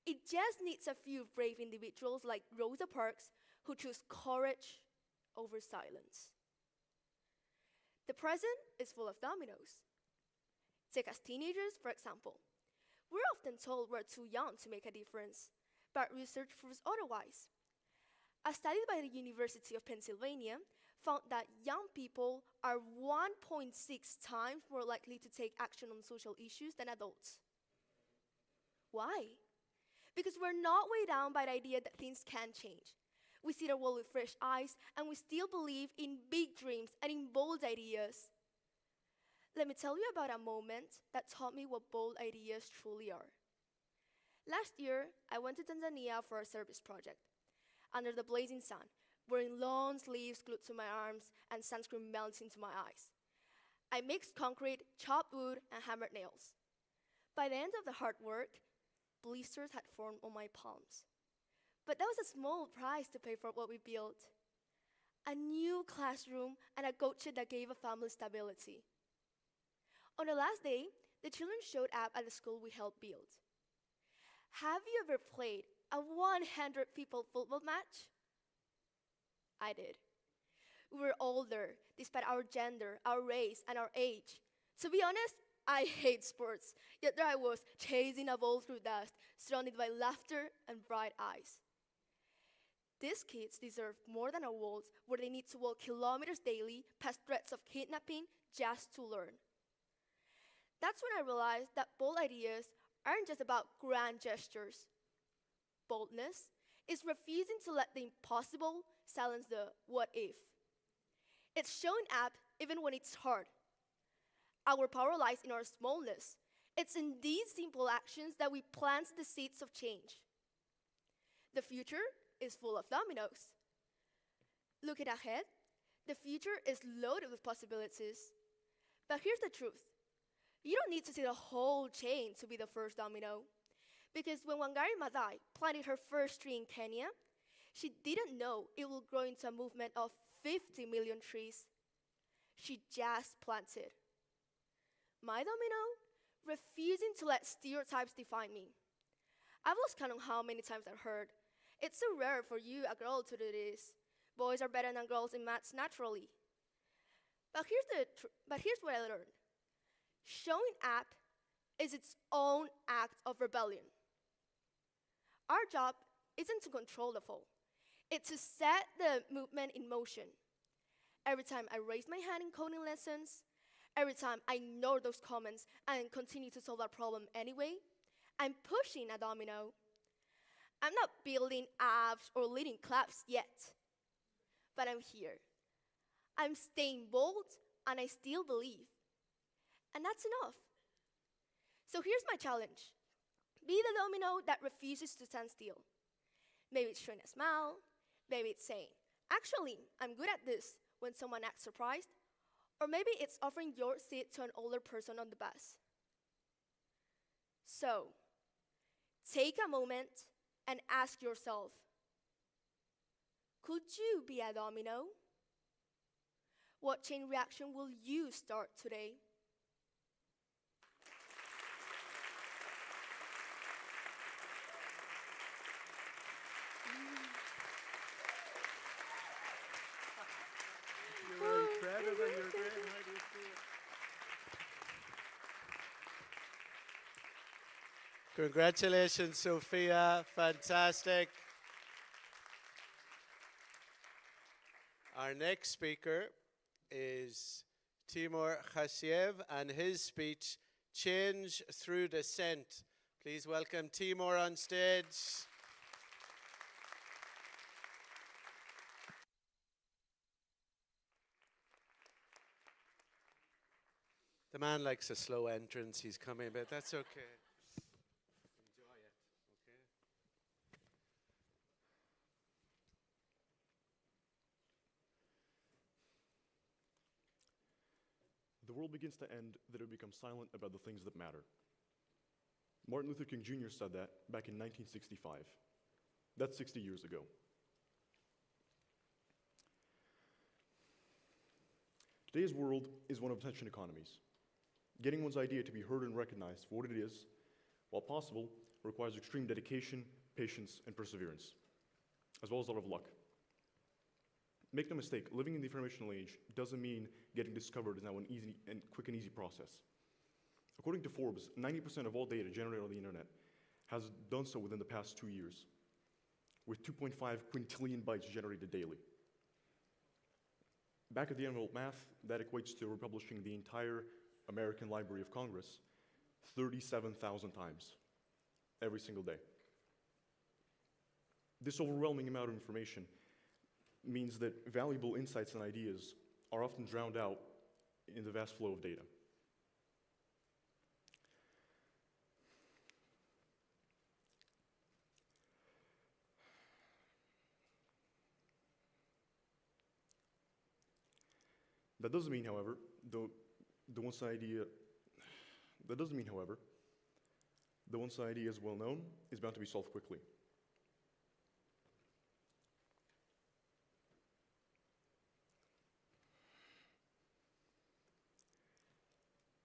It just needs a few brave individuals like Rosa Parks who choose courage over silence. The present is full of dominoes. Take as teenagers, for example. We're often told we're too young to make a difference, but research proves otherwise. A study by the University of Pennsylvania found that young people are 1.6 times more likely to take action on social issues than adults. Why? Because we're not weighed down by the idea that things can change. We see the world with fresh eyes, and we still believe in big dreams and in bold ideas. Let me tell you about a moment that taught me what bold ideas truly are. Last year, I went to Tanzania for a service project. Under the blazing sun, wearing long sleeves glued to my arms and sunscreen melting into my eyes. I mixed concrete, chopped wood, and hammered nails. By the end of the hard work, blisters had formed on my palms. But that was a small price to pay for what we built. A new classroom and a coach that gave a family stability. On the last day, the children showed up at the school we helped build. Have you ever played a 100 people football match? I did. We were older, despite our gender, our race, and our age. To be honest, I hate sports, yet there I was, chasing a ball through dust, surrounded by laughter and bright eyes. These kids deserve more than a world where they need to walk kilometers daily past threats of kidnapping just to learn. That's when I realized that bold ideas aren't just about grand gestures. Boldness is refusing to let the impossible silence the what if. It's showing up even when it's hard. Our power lies in our smallness. It's in these simple actions that we plant the seeds of change. The future is full of dominoes. Looking ahead, the future is loaded with possibilities. But here's the truth. You don't need to see the whole chain to be the first domino. Because when Wangari Maathai planted her first tree in Kenya, she didn't know it will grow into a movement of 50 million trees. She just planted. My domino? Refusing to let stereotypes define me. I've lost count on how many times I've heard, "It's so rare for you, a girl, to do this. Boys are better than girls in maths naturally." But here's what I learned. Showing up is its own act of rebellion. Our job isn't to control the flow. It's to set the movement in motion. Every time I raise my hand in coding lessons, every time I ignore those comments and continue to solve that problem anyway, I'm pushing a domino. I'm not building apps or leading claps yet, but I'm here. I'm staying bold, and I still believe. And that's enough. So here's my challenge. Be the domino that refuses to stand still. Maybe it's showing a smile. Maybe it's saying, "Actually, I'm good at this," when someone acts surprised. Or maybe it's offering your seat to an older person on the bus. So, take a moment and ask yourself, could you be a domino? What chain reaction will you start today? You were incredible. You're great. How do you feel? Congratulations, Sophia. Fantastic. Our next speaker is Timur Khasiev and his speech, "Change Through Dissent." Please Please welcome Timur on stage. The man likes a slow entrance. He's coming, but that's okay. Enjoy it, okay? The world begins to end that it becomes silent about the things that matter. Martin Luther King Jr. said that back in 1965. That's 60 years ago. Today's world is one of attention economies. Getting one's idea to be heard and recognized for what it is, while possible, requires extreme dedication, patience, and perseverance, as well as a lot of luck. Make no mistake, living in the informational age doesn't mean getting discovered is now an easy and quick and easy process. According to Forbes, 90% of all data generated on the internet has done so within the past 2 years, with 2.5 quintillion bytes generated daily. Back of the envelope math, that equates to republishing the entire American Library of Congress 37,000 times every single day. This overwhelming amount of information means that valuable insights and ideas are often drowned out in the vast flow of data. That doesn't mean, however, the once an idea is well known is bound to be solved quickly.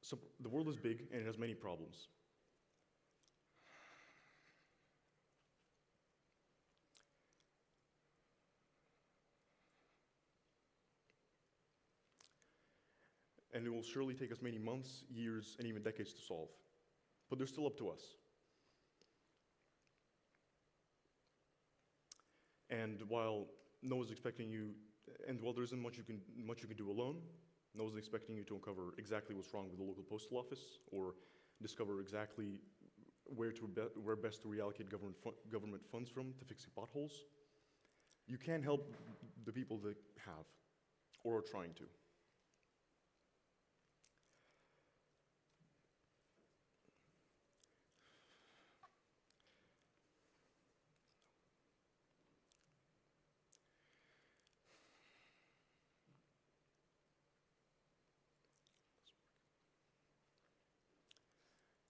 So the world is big and it has many problems. And it will surely take us many months, years, and even decades to solve. But they're still up to us. And while no one's expecting you, and while there isn't much you can do alone, no one's expecting you to uncover exactly what's wrong with the local postal office or discover exactly where best to reallocate government funds from to fix potholes. You can help the people that have or are trying to.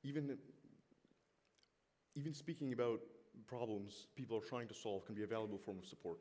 Even speaking about problems people are trying to solve can be a valuable form of support.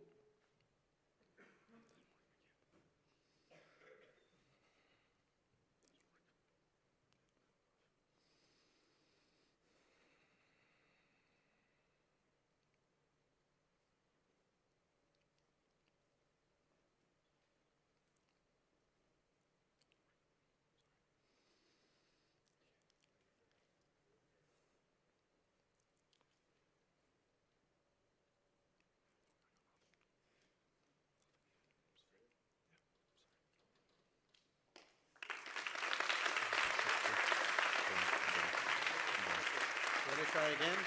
Want to try again?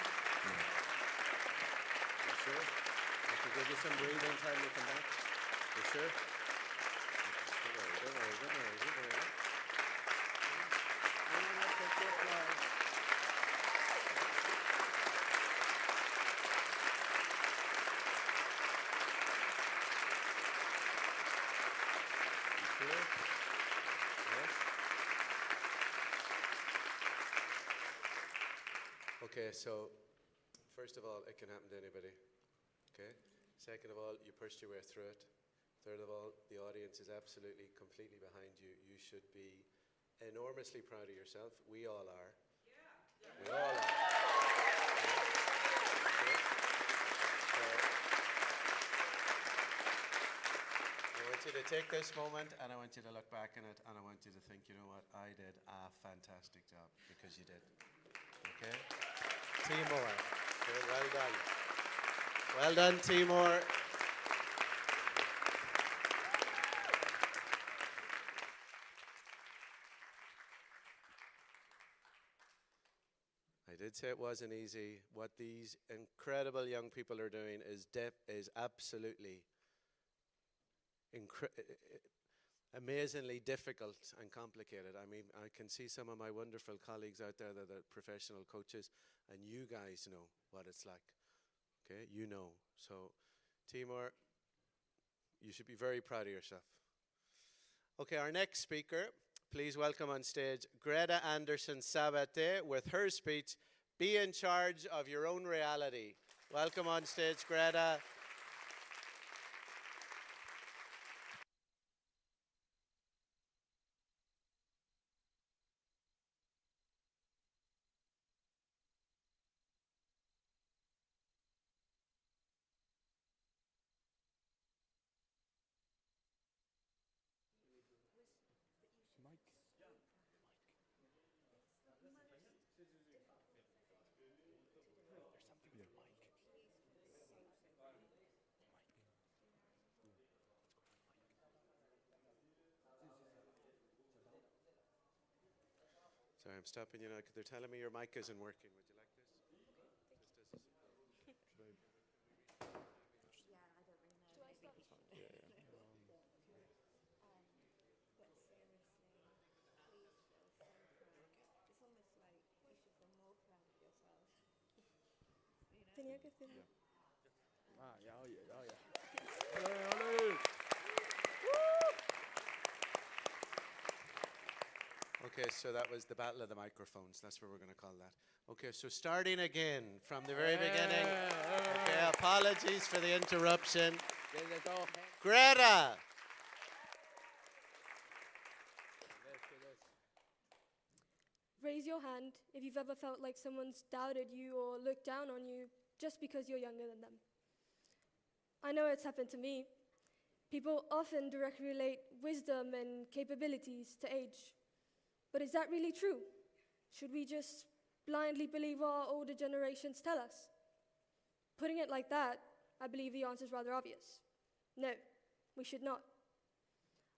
You sure? I can give you some breathing time to come back. You sure? Don't worry. Take your time. You sure? Yes? Okay, so first of all, it can happen to anybody. Okay? Second of all, you pushed your way through it. Third of all, the audience is absolutely, completely behind you. You should be enormously proud of yourself. We all are. Yeah. We all are. Okay? So, I want you to take this moment and I want you to look back on it and I want you to think, you know what, I did a fantastic job, because you did. Okay? Timur. Okay, well done. Well done, Timur. I did say it wasn't easy. What these incredible young people are doing is absolutely amazingly difficult and complicated. I mean, I can see some of my wonderful colleagues out there that are professional coaches, and you guys know what it's like. Okay, you know. So, Timur, you should be very proud of yourself. Okay, our next speaker, please welcome on stage Greta Anderson Sabate with her speech, Be in Charge of Your Own Reality. Welcome on stage, Greta. Sorry, I'm stopping you now because they're telling me your mic isn't working. Would you like this? Tenía que ser. Okay, so that was the battle of the microphones. That's what we're going to call that. Okay, so starting again from the very beginning. Okay, apologies for the interruption. Greta! Raise your hand if you've ever felt like someone's doubted you or looked down on you just because you're younger than them. I know it's happened to me. People often directly relate wisdom and capabilities to age. But is that really true? Should we just blindly believe what older generations tell us? Putting it like that, I believe the answer is rather obvious. No, we should not.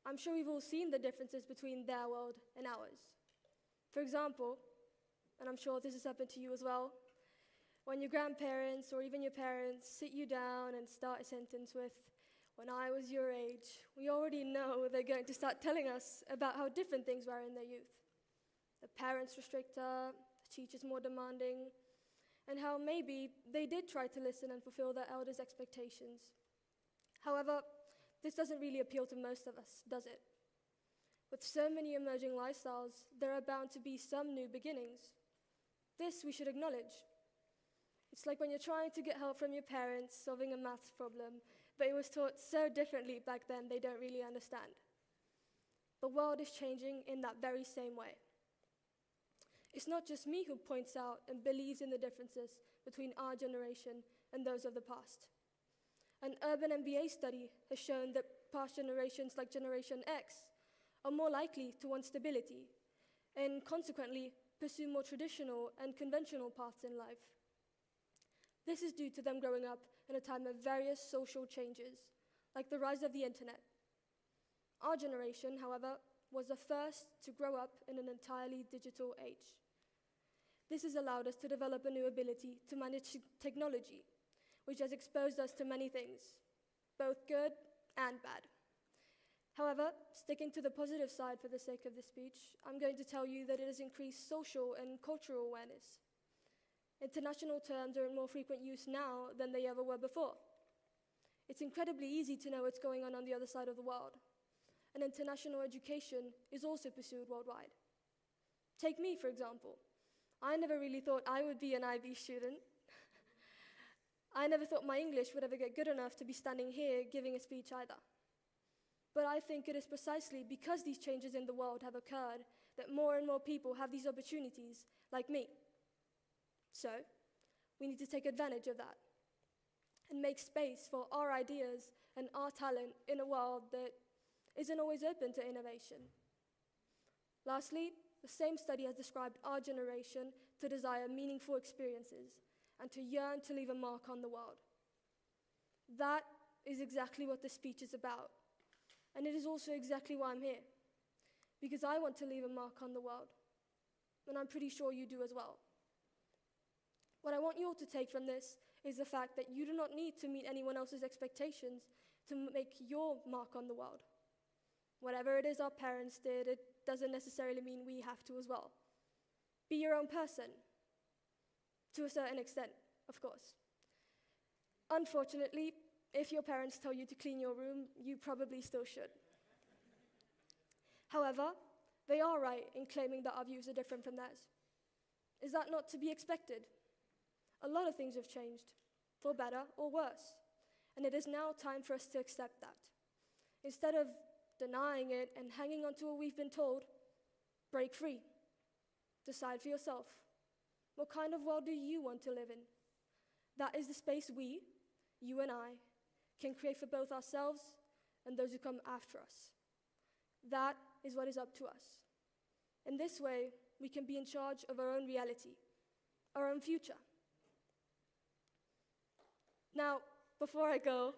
I'm sure we've all seen the differences between their world and ours. For example, and I'm sure this has happened to you as well, when your grandparents or even your parents sit you down and start a sentence with, "When I was your age," we already know they're going to start telling us about how different things were in their youth. The parents were stricter, the teachers more demanding, and how maybe they did try to listen and fulfill their elders' expectations. However, this doesn't really appeal to most of us, does it? With so many emerging lifestyles, there are bound to be some new beginnings. This we should acknowledge. It's like when you're trying to get help from your parents solving a maths problem, but it was taught so differently back then they don't really understand. The world is changing in that very same way. It's not just me who points out and believes in the differences between our generation and those of the past. An urban MBA study has shown that past generations like Generation X are more likely to want stability and consequently pursue more traditional and conventional paths in life. This is due to them growing up in a time of various social changes, like the rise of the internet. Our generation, however, was the first to grow up in an entirely digital age. This has allowed us to develop a new ability to manage technology, which has exposed us to many things, both good and bad. However, sticking to the positive side for the sake of this speech, I'm going to tell you that it has increased social and cultural awareness. International terms are in more frequent use now than they ever were before. It's incredibly easy to know what's going on the other side of the world, and international education is also pursued worldwide. Take me, for example. I never really thought I would be an IB student. I never thought my English would ever get good enough to be standing here giving a speech either. But I think it is precisely because these changes in the world have occurred that more and more people have these opportunities, like me. So, we need to take advantage of that and make space for our ideas and our talent in a world that isn't always open to innovation. Lastly, the same study has described our generation to desire meaningful experiences and to yearn to leave a mark on the world. That is exactly what this speech is about. And it is also exactly why I'm here. Because I want to leave a mark on the world. And I'm pretty sure you do as well. What I want you all to take from this is the fact that you do not need to meet anyone else's expectations to make your mark on the world. Whatever it is our parents did, it doesn't necessarily mean we have to as well. Be your own person, to a certain extent, of course. Unfortunately, if your parents tell you to clean your room, you probably still should. However, they are right in claiming that our views are different from theirs. Is that not to be expected? A lot of things have changed, for better or worse, and it is now time for us to accept that. Instead of denying it and hanging on to what we've been told, break free. Decide for yourself. What kind of world do you want to live in? That is the space we, you and I, can create for both ourselves and those who come after us. That is what is up to us. In this way, we can be in charge of our own reality, our own future. Now, before I go,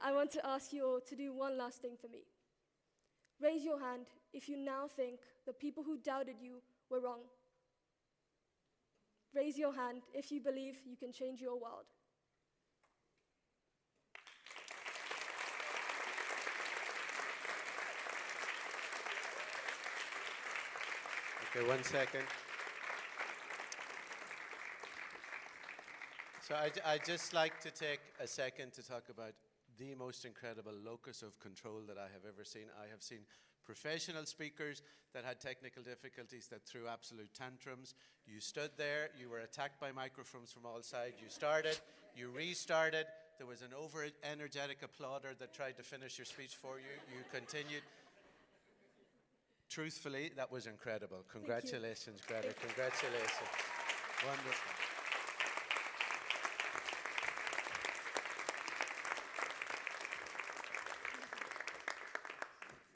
I want to ask you all to do one last thing for me. Raise your hand if you now think the people who doubted you were wrong. Raise your hand if you believe you can change your world. Okay, 1 second. So I'd just like to take a second to talk about the most incredible locus of control that I have ever seen. I have seen professional speakers that had technical difficulties that threw absolute tantrums. You stood there, you were attacked by microphones from all sides. You started, you restarted. There was an over-energetic applauder that tried to finish your speech for you. You continued. Truthfully, that was incredible. Congratulations, Greta. Congratulations. Wonderful.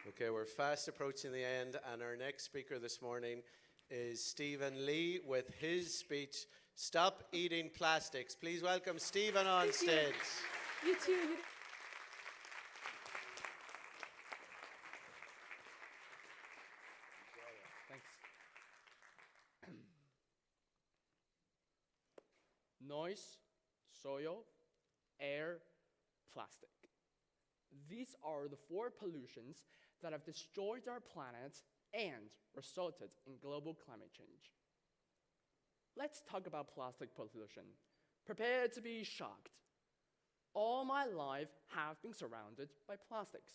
Okay, we're fast approaching the end, and our next speaker this morning is Stephen Lee with his speech, Stop Eating Plastics. Please welcome Stephen on stage. You too. Thanks. Noise, soil, air, plastic. These are the 4 pollutions that have destroyed our planet and resulted in global climate change. Let's talk about plastic pollution. Prepare to be shocked. All my life have been surrounded by plastics.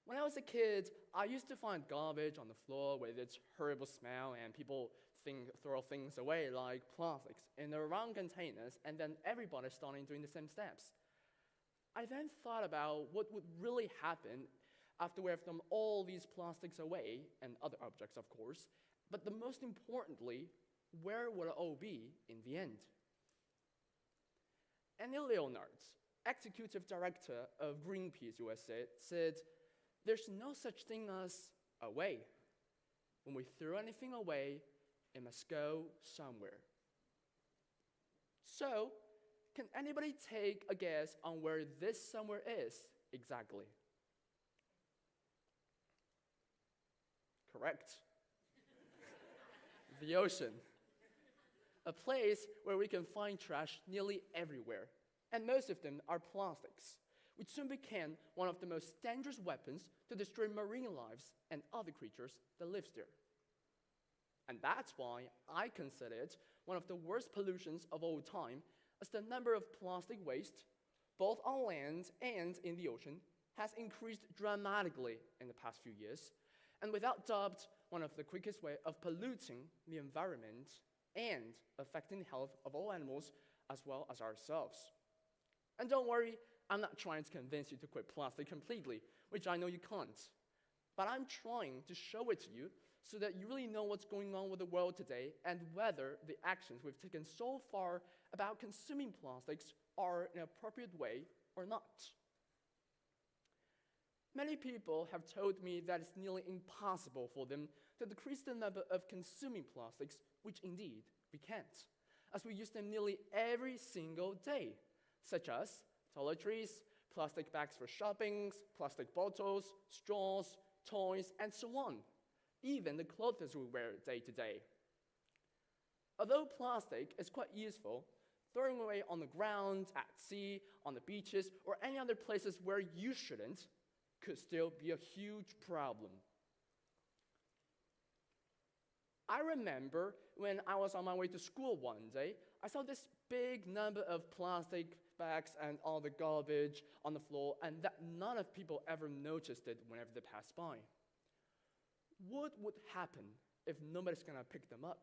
When I was a kid, I used to find garbage on the floor with its horrible smell, and people throw things away like plastics in the wrong containers, and then everybody started doing the same steps. I then thought about what would really happen after we have thrown all these plastics away, and other objects, of course, but the most importantly, where would it all be in the end? Annie Leonard, executive director of Greenpeace USA, said, "There's no such thing as away. When we throw anything away, it must go somewhere." So, can anybody take a guess on where this somewhere is exactly? Correct. The ocean. A place where we can find trash nearly everywhere, and most of them are plastics, which soon became one of the most dangerous weapons to destroy marine lives and other creatures that live there. And that's why I consider it one of the worst pollutions of all time, as the number of plastic waste, both on land and in the ocean, has increased dramatically in the past few years, and without doubt, one of the quickest ways of polluting the environment and affecting the health of all animals as well as ourselves. And don't worry, I'm not trying to convince you to quit plastic completely, which I know you can't. But I'm trying to show it to you so that you really know what's going on with the world today and whether the actions we've taken so far about consuming plastics are in an appropriate way or not. Many people have told me that it's nearly impossible for them to decrease the number of consuming plastics, which indeed we can't, as we use them nearly every single day, such as toiletries, plastic bags for shopping, plastic bottles, straws, toys, and so on, even the clothes we wear day to day. Although plastic is quite useful, throwing away on the ground, at sea, on the beaches, or any other places where you shouldn't could still be a huge problem. I remember when I was on my way to school one day, I saw this big number of plastic bags and all the garbage on the floor, and that none of people ever noticed it whenever they passed by. What would happen if nobody's gonna pick them up?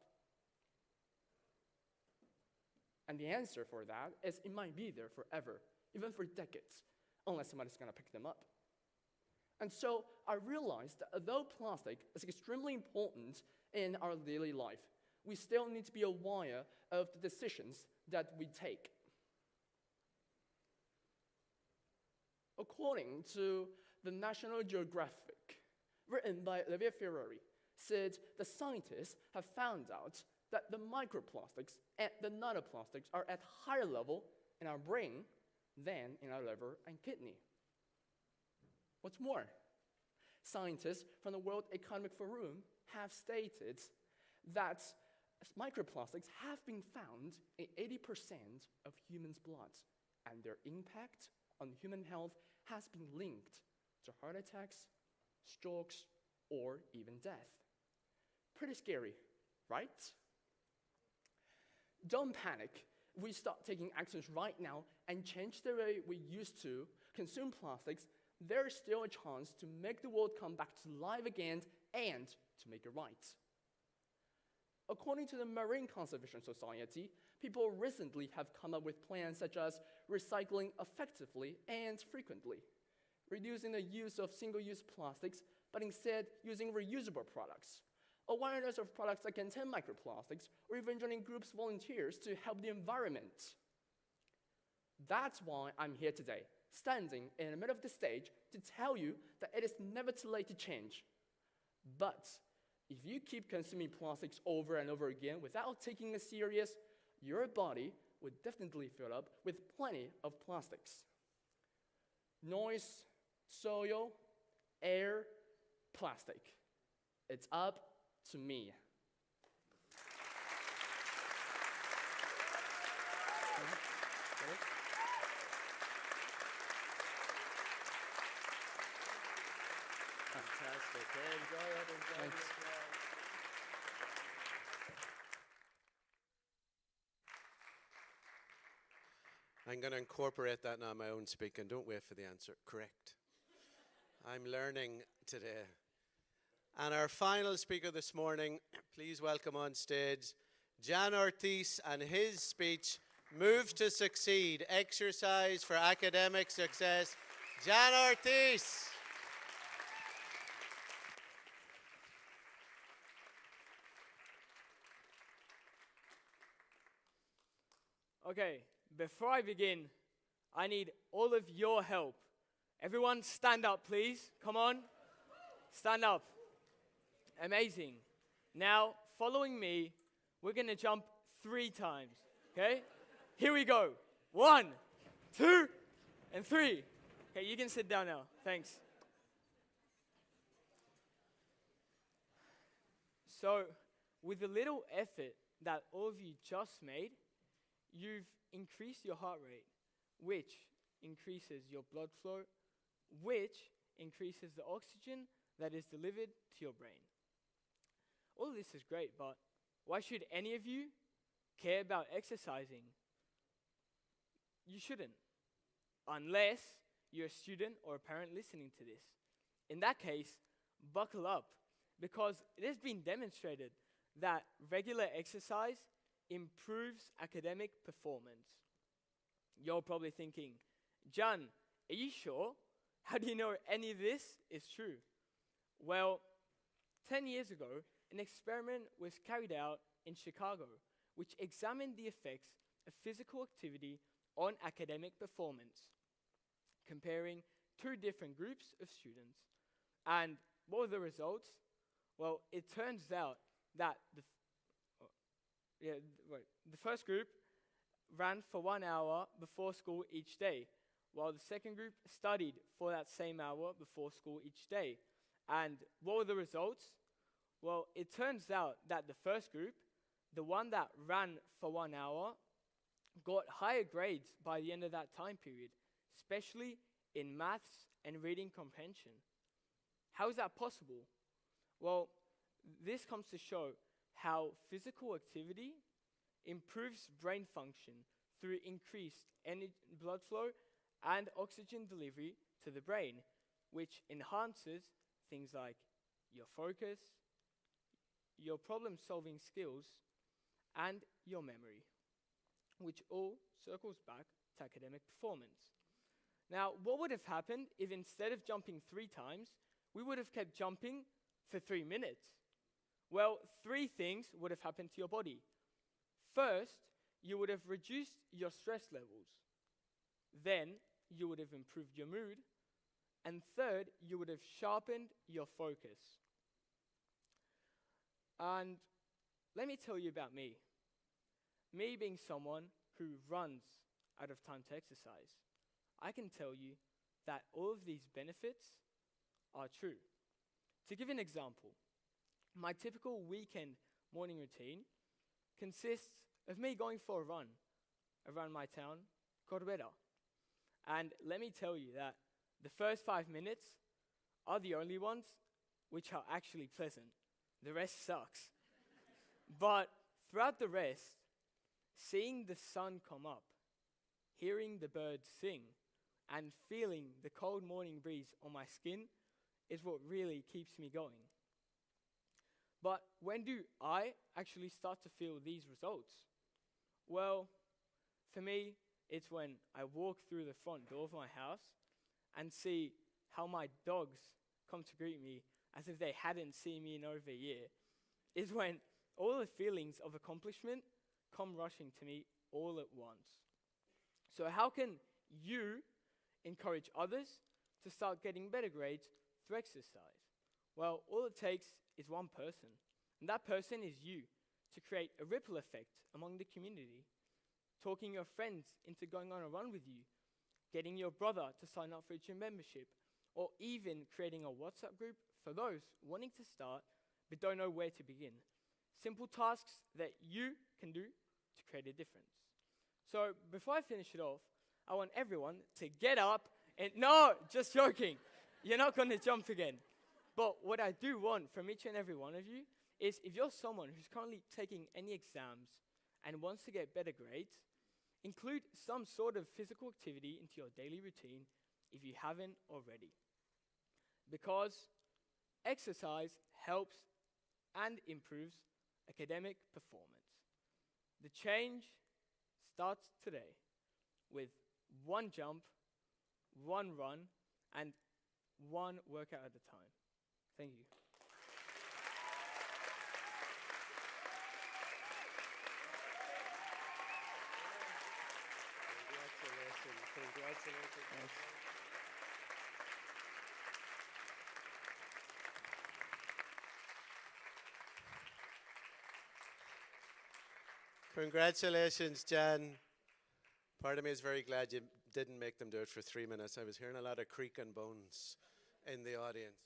And the answer for that is it might be there forever, even for decades, unless somebody's gonna pick them up. And so I realized that although plastic is extremely important in our daily life, we still need to be aware of the decisions that we take. According to the National Geographic, written by Olivier Ferrari, said the scientists have found out that the microplastics and the nanoplastics are at higher level in our brain than in our liver and kidney. What's more, scientists from the World Economic Forum have stated that microplastics have been found in 80% of humans' blood, and their impact on human health has been linked to heart attacks, strokes, or even death. Pretty scary, right? Don't panic. If we start taking actions right now and change the way we used to consume plastics, there's still a chance to make the world come back to life again and to make it right. According to the Marine Conservation Society, people recently have come up with plans such as recycling effectively and frequently, reducing the use of single-use plastics, but instead using reusable products, awareness of products that contain microplastics, or even joining groups of volunteers to help the environment. That's why I'm here today, standing in the middle of the stage to tell you that it is never too late to change. But if you keep consuming plastics over and over again without taking it serious, your body would definitely fill up with plenty of plastics. Noise, soil, air, plastic. It's up to me. Fantastic. Enjoy it. Enjoy it. I'm going to incorporate that now in my own speaking. Don't wait for the answer. Correct. I'm learning today. And our final speaker this morning, please welcome on stage Jan Ortiz and his speech, Move to Succeed, Exercise for Academic Success. Jan Ortiz. Okay, before I begin, I need all of your help. Everyone stand up, please. Come on. Stand up. Amazing. Now, following me, we're going to jump 3 times, okay? Here we go. 1, 2, and 3. Okay, you can sit down now. Thanks. So, with a little effort that all of you just made, you've increased your heart rate, which increases your blood flow, which increases the oxygen that is delivered to your brain. All of this is great, but why should any of you care about exercising? You shouldn't, unless you're a student or a parent listening to this. In that case, buckle up, because it has been demonstrated that regular exercise improves academic performance. You're probably thinking, John, are you sure? How do you know any of this is true? Well, 10 years ago, an experiment was carried out in Chicago, which examined the effects of physical activity on academic performance, comparing 2 different groups of students. And what were the results? Well, it turns out that the first group ran for 1 hour before school each day, while the second group studied for that same hour before school each day. And what were the results? Well, it turns out that the first group the one that ran for 1 hour got higher grades by the end of that time period, especially in maths and reading comprehension. How is that possible? Well, this comes to show how physical activity improves brain function through increased blood flow and oxygen delivery to the brain, which enhances things like your focus, your problem-solving skills, and your memory, which all circles back to academic performance. Now, what would have happened if instead of jumping 3 times, we would have kept jumping for 3 minutes? Well, 3 things would have happened to your body. First, you would have reduced your stress levels. Then, you would have improved your mood. And third, you would have sharpened your focus. And let me tell you about me. Me being someone who runs out of time to exercise, I can tell you that all of these benefits are true. To give an example, my typical weekend morning routine consists of me going for a run around my town, Corbera. And let me tell you that the first 5 minutes are the only ones which are actually pleasant. The rest sucks. But throughout the rest, seeing the sun come up, hearing the birds sing, and feeling the cold morning breeze on my skin is what really keeps me going. But when do I actually start to feel these results? Well, for me, it's when I walk through the front door of my house and see how my dogs come to greet me as if they hadn't seen me in over a year, is when all the feelings of accomplishment come rushing to me all at once. So how can you encourage others to start getting better grades through exercise? Well, all it takes is one person, and that person is you, to create a ripple effect among the community. Talking your friends into going on a run with you, getting your brother to sign up for a gym membership, or even creating a WhatsApp group for those wanting to start but don't know where to begin. Simple tasks that you can do to create a difference. So before I finish it off, I want everyone to get up and, no, just joking. You're not going to jump again. But what I do want from each and every one of you is if you're someone who's currently taking any exams and wants to get better grades, include some sort of physical activity into your daily routine if you haven't already. Because exercise helps and improves academic performance. The change starts today with 1 jump, 1 run, and 1 workout at a time. Thank you. Congratulations. Congratulations, Jan. Part of me is very glad you didn't make them do it for 3 minutes. I was hearing a lot of creaking bones in the audience.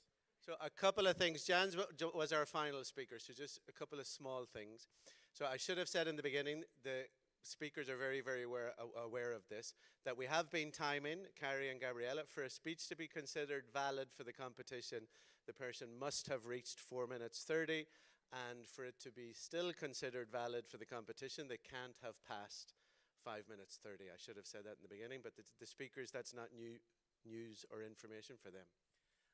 So a couple of things. Jan was our final speaker, so just a couple of small things. So I should have said in the beginning, the speakers are very, very aware of this, that we have been timing, Carrie and Gabriella, for a speech to be considered valid for the competition. The person must have reached 4 minutes 30, and for it to be still considered valid for the competition, they can't have passed 5 minutes 30. I should have said that in the beginning, but the speakers, that's not new news or information for them.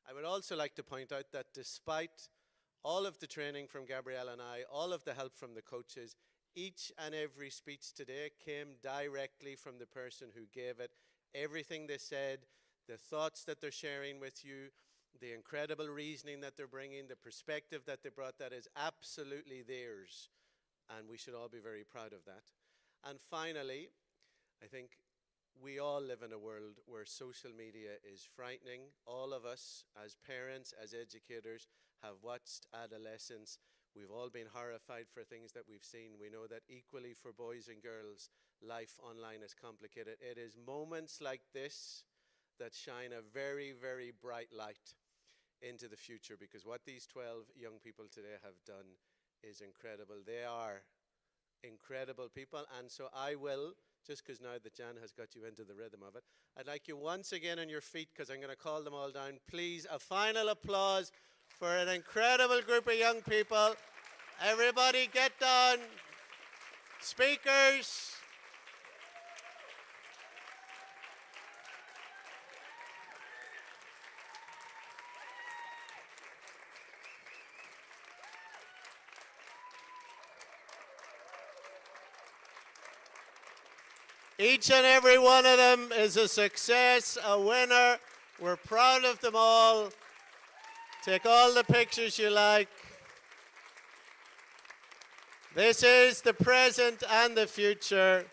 I would also like to point out that despite all of the training from Gabriella and I, all of the help from the coaches, each and every speech today came directly from the person who gave it. Everything they said, the thoughts that they're sharing with you, the incredible reasoning that they're bringing, the perspective that they brought, that is absolutely theirs. And we should all be very proud of that. And finally, I think we all live in a world where social media is frightening. All of us, as parents, as educators, have watched adolescents. We've all been horrified for things that we've seen. We know that equally for boys and girls, life online is complicated. It is moments like this that shine a very, very bright light into the future, because what these 12 young people today have done is incredible. They are incredible people. And so I will, just because now that Jan has got you into the rhythm of it, I'd like you once again on your feet, because I'm going to call them all down. Please, a final applause for an incredible group of young people. Everybody get down. Speakers. Each and every one of them is a success, a winner. We're proud of them all. Take all the pictures you like. This is the present and the future.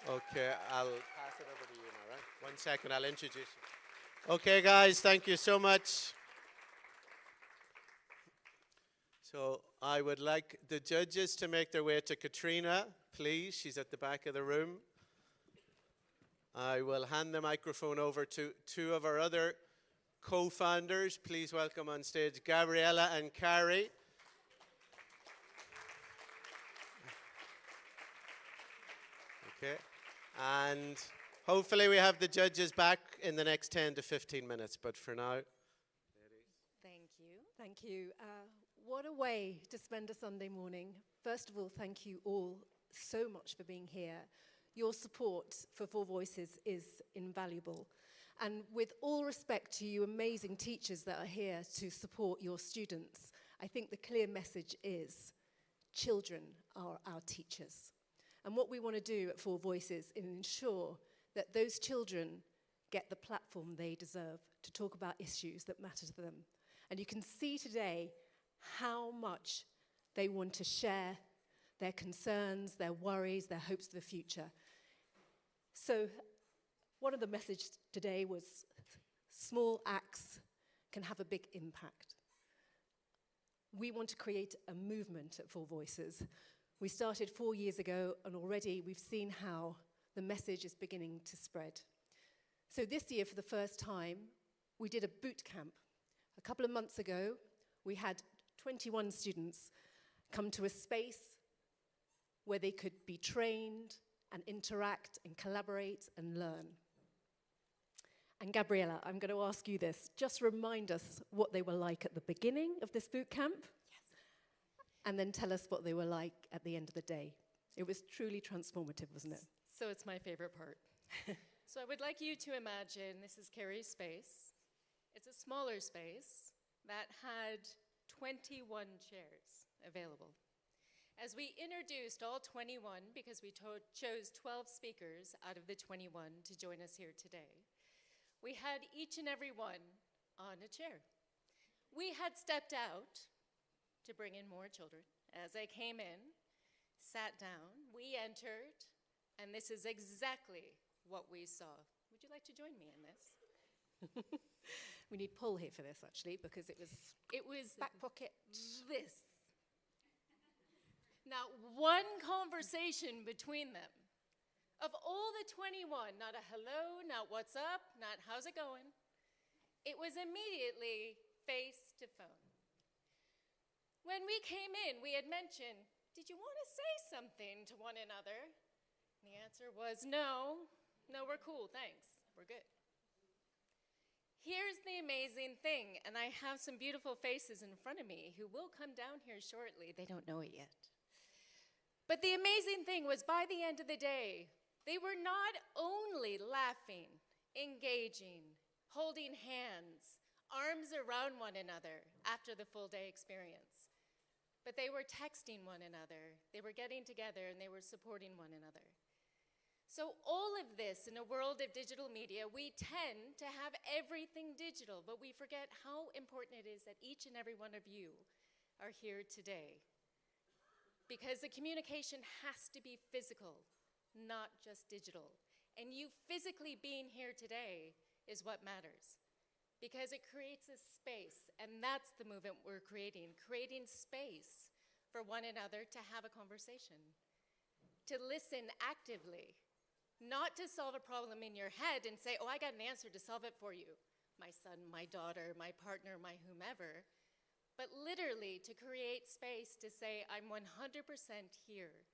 Okay, I'll pass it over to you now, right? 1 second, I'll introduce you. Okay, guys, thank you so much. So I would like the judges to make their way to Katrina, please. She's at the back of the room. I will hand the microphone over to two of our other co-founders. Please welcome on stage Gabriella and Carrie. Okay. And hopefully we have the judges back in the next 10 to 15 minutes, but for now. Thank you. Thank you. What a way to spend a Sunday morning. First of all, thank you all so much for being here. Your support for Four Voices is invaluable. And with all respect to you amazing teachers that are here to support your students, I think the clear message is children are our teachers. And what we want to do at Four Voices is ensure that those children get the platform they deserve to talk about issues that matter to them. And you can see today how much they want to share their concerns, their worries, their hopes for the future. So one of the messages today was small acts can have a big impact. We want to create a movement at Four Voices. We started 4 years ago, and already we've seen how the message is beginning to spread. So this year, for the first time, we did a boot camp. A couple of months ago, we had 21 students come to a space where they could be trained and interact and collaborate and learn. And Gabriella, I'm going to ask you this. Just remind us what they were like at the beginning of this boot camp. And then tell us what they were like at the end of the day. It was truly transformative, wasn't it? So it's my favorite part. So I would like you to imagine this is Carrie's space. It's a smaller space that had 21 chairs available. As we introduced all 21, because we chose 12 speakers out of the 21 to join us here today, we had each and every one on a chair. We had stepped out to bring in more children. As I came in, sat down, we entered, and this is exactly what we saw. Would you like to join me in this? We need Paul here for this, actually, because it was back pocket. This. Not one conversation between them. Of all the 21, not a hello, not what's up, not how's it going. It was immediately face to phone. When we came in, we had mentioned, did you want to say something to one another? And the answer was no, we're cool, thanks, we're good. Here's the amazing thing, and I have some beautiful faces in front of me who will come down here shortly. They don't know it yet. But the amazing thing was by the end of the day, they were not only laughing, engaging, holding hands, arms around one another after the full day experience, but they were texting one another, they were getting together, and they were supporting one another. So all of this in a world of digital media, we tend to have everything digital, but we forget how important it is that each and every one of you are here today. Because the communication has to be physical, not just digital. And you physically being here today is what matters. Because it creates a space, and that's the movement we're creating space for one another to have a conversation, to listen actively, not to solve a problem in your head and say, oh, I got an answer to solve it for you, my son, my daughter, my partner, my whomever, but literally to create space to say, I'm 100% here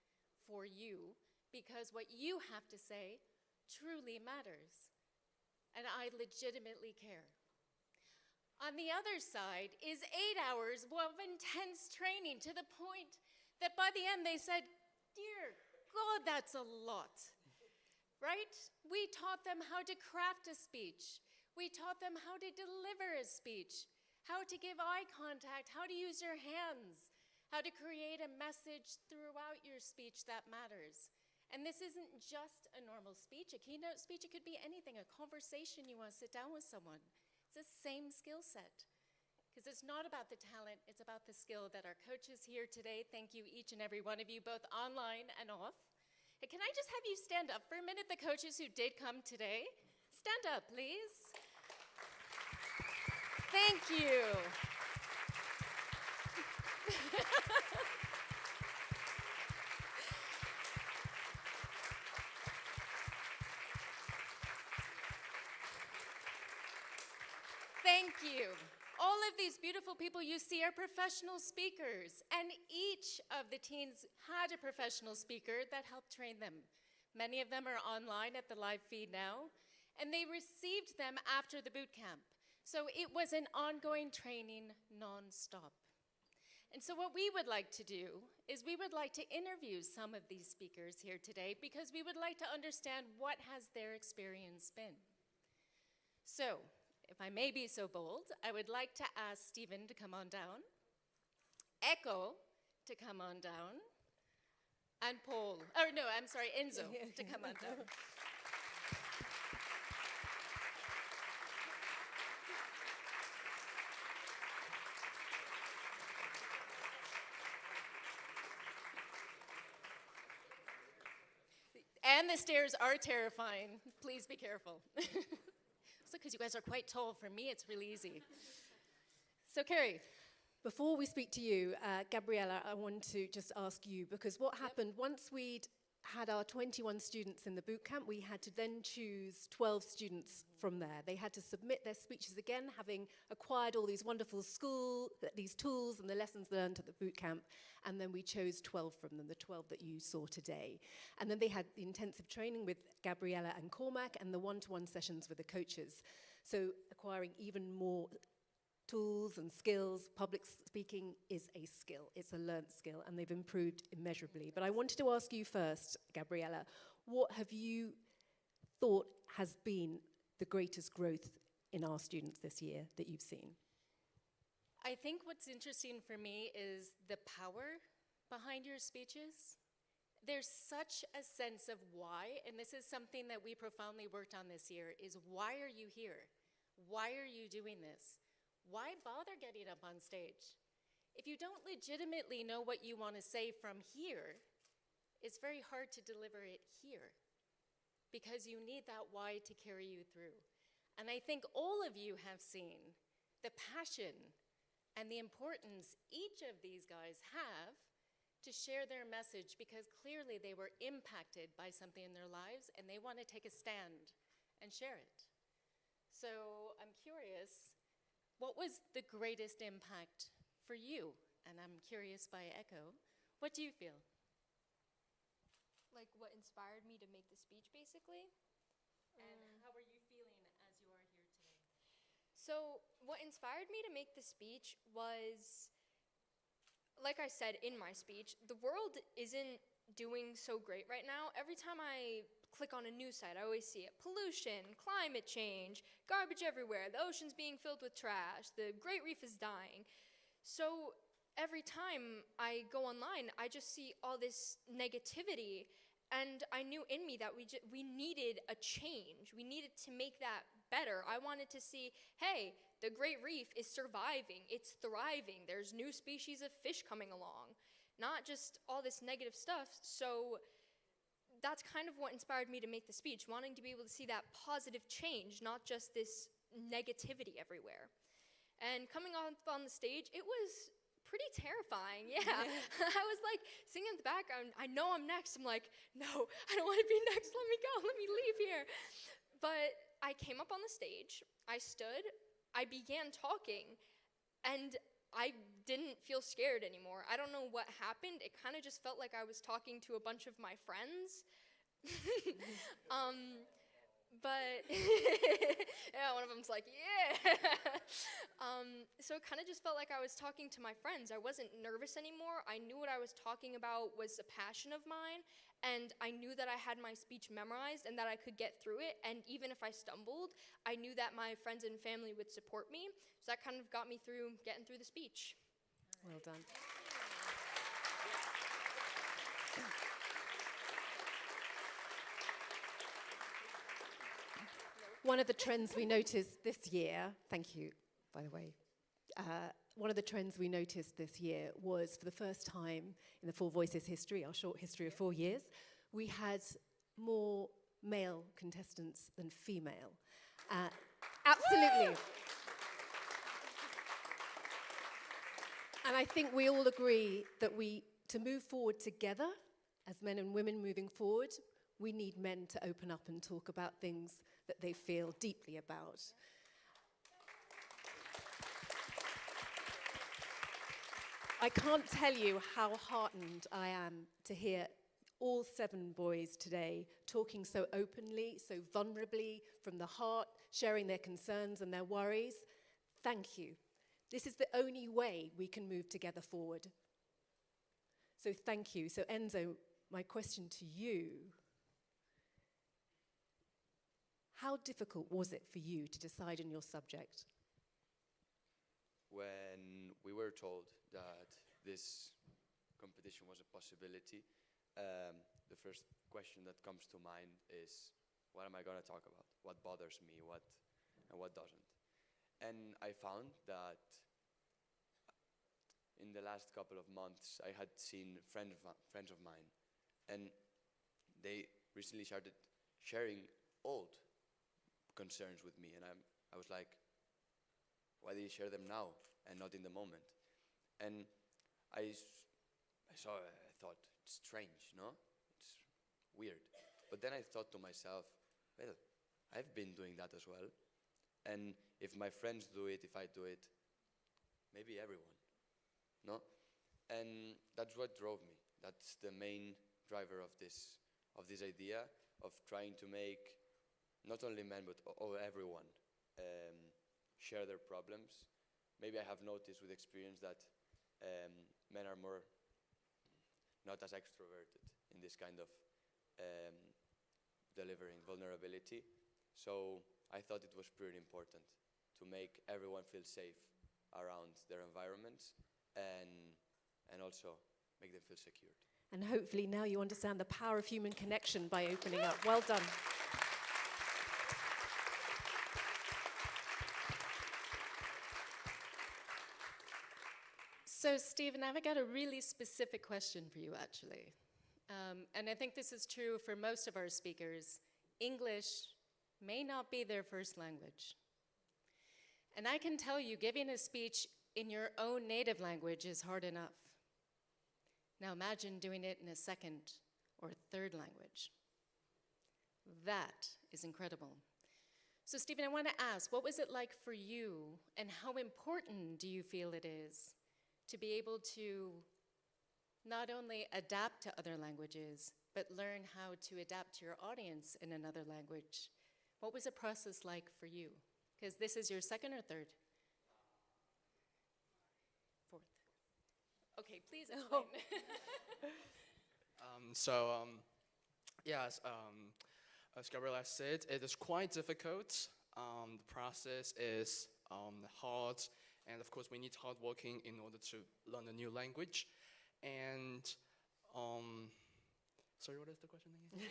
for you because what you have to say truly matters, and I legitimately care. On the other side is 8 hours of intense training to the point that by the end they said, dear God, that's a lot, right? We taught them how to craft a speech. We taught them how to deliver a speech, how to give eye contact, how to use your hands, how to create a message throughout your speech that matters. And this isn't just a normal speech, a keynote speech. It could be anything, a conversation you want to sit down with someone. It's the same skill set. Because it's not about the talent, it's about the skill that our coaches here today, thank you each and every one of you, both online and off. And can I just have you stand up for a minute, the coaches who did come today? Stand up, please. Thank you. Thank you. All of these beautiful people you see are professional speakers, and each of the teens had a professional speaker that helped train them. Many of them are online at the live feed now, and they received them after the boot camp. So it was an ongoing training nonstop. And so what we would like to do is we would like to interview some of these speakers here today because we would like to understand what has their experience been. So, if I may be so bold, I would like to ask Stephen to come on down, Echo to come on down, and Enzo to come on down. And the stairs are terrifying. Please be careful. Also, because you guys are quite tall. For me, it's really easy. So, Carrie. Before we speak to you, Gabriella, I want to just ask you, because what happened, once we'd had our 21 students in the boot camp, we had to then choose 12 students from there. They had to submit their speeches again, having acquired all these wonderful these tools and the lessons learned at the boot camp, and then we chose 12 from them, the 12 that you saw today. And then they had the intensive training with Gabriella and Cormac and the one-to-one sessions with the coaches. So acquiring even more tools and skills. Public speaking is a skill. It's a learnt skill, and they've improved immeasurably. But I wanted to ask you first, Gabriella, what have you thought has been the greatest growth in our students this year that you've seen? I think what's interesting for me is the power behind your speeches. There's such a sense of why, and this is something that we profoundly worked on this year, is why are you here? Why are you doing this? Why bother getting up on stage? If you don't legitimately know what you want to say from here, it's very hard to deliver it here because you need that why to carry you through. And I think all of you have seen the passion and the importance each of these guys have to share their message because clearly they were impacted by something in their lives and they want to take a stand and share it. So I'm curious, what was the greatest impact for you? And I'm curious by Echo, what do you feel? Like what inspired me to make the speech, basically? And how are you feeling as you are here today? So what inspired me to make the speech was, like I said in my speech, the world isn't doing so great right now. Every time I click on a news site, I always see it. Pollution, climate change, garbage everywhere, the ocean's being filled with trash, the Great Reef is dying. So every time I go online, I just see all this negativity, and I knew in me that we needed a change. We needed to make that better. I wanted to see, hey, the Great Reef is surviving, it's thriving, there's new species of fish coming along, not just all this negative stuff. So that's kind of what inspired me to make the speech, wanting to be able to see that positive change, not just this negativity everywhere. And coming on the stage, it was pretty terrifying, yeah. I was like singing in the background. I know I'm next. I'm like, no, I don't want to be next. Let me go. Let me leave here. But I came up on the stage. I stood. I began talking. And I didn't feel scared anymore. I don't know what happened. It kind of just felt like I was talking to a bunch of my friends. But yeah, one of them's like, yeah. So it kind of just felt like I was talking to my friends. I wasn't nervous anymore. I knew what I was talking about was a passion of mine, and I knew that I had my speech memorized and that I could get through it. And even if I stumbled, I knew that my friends and family would support me. So that kind of got me through getting through the speech. Well done. One of the trends we noticed this year, thank you, by the way, one of the trends we noticed this year was, for the first time in the Four Voices history, our short history of 4 years, we had more male contestants than female. Absolutely. And I think we all agree that to move forward together, as men and women moving forward, we need men to open up and talk about things that they feel deeply about. I can't tell you how heartened I am to hear all 7 boys today talking so openly, so vulnerably, from the heart, sharing their concerns and their worries. Thank you. This is the only way we can move together forward. So thank you. So Enzo, my question to you, how difficult was it for you to decide on your subject? When we were told that this competition was a possibility, the first question that comes to mind is, what am I going to talk about? What bothers me, and what doesn't? And I found that in the last couple of months, I had seen friends of mine, and they recently started sharing old concerns with me, and I was like, why did you share them now and not in the moment? And I thought, it's strange, no? It's weird. But then I thought to myself, well, I've been doing that as well. And if my friends do it, if I do it, maybe everyone, no? And that's what drove me. That's the main driver of this idea of trying to make not only men, but everyone share their problems. Maybe I have noticed with experience that men are more not as extroverted in this kind of delivering vulnerability. So I thought it was pretty important to make everyone feel safe around their environments and also make them feel secure. And hopefully now you understand the power of human connection by opening up. Well done. So, Stephen, I've got a really specific question for you, actually. And I think this is true for most of our speakers. English may not be their first language. And I can tell you, giving a speech in your own native language is hard enough. Now imagine doing it in a second or third language. That is incredible. So, Stephen, I want to ask, what was it like for you, and how important do you feel it is to be able to not only adapt to other languages, but learn how to adapt to your audience in another language? What was the process like for you? Because this is your second or third? Fourth. Okay, please explain. Yes, as Gabriella said, it is quite difficult. The process is hard, and of course we need hard working in order to learn a new language. And sorry, what is the question again?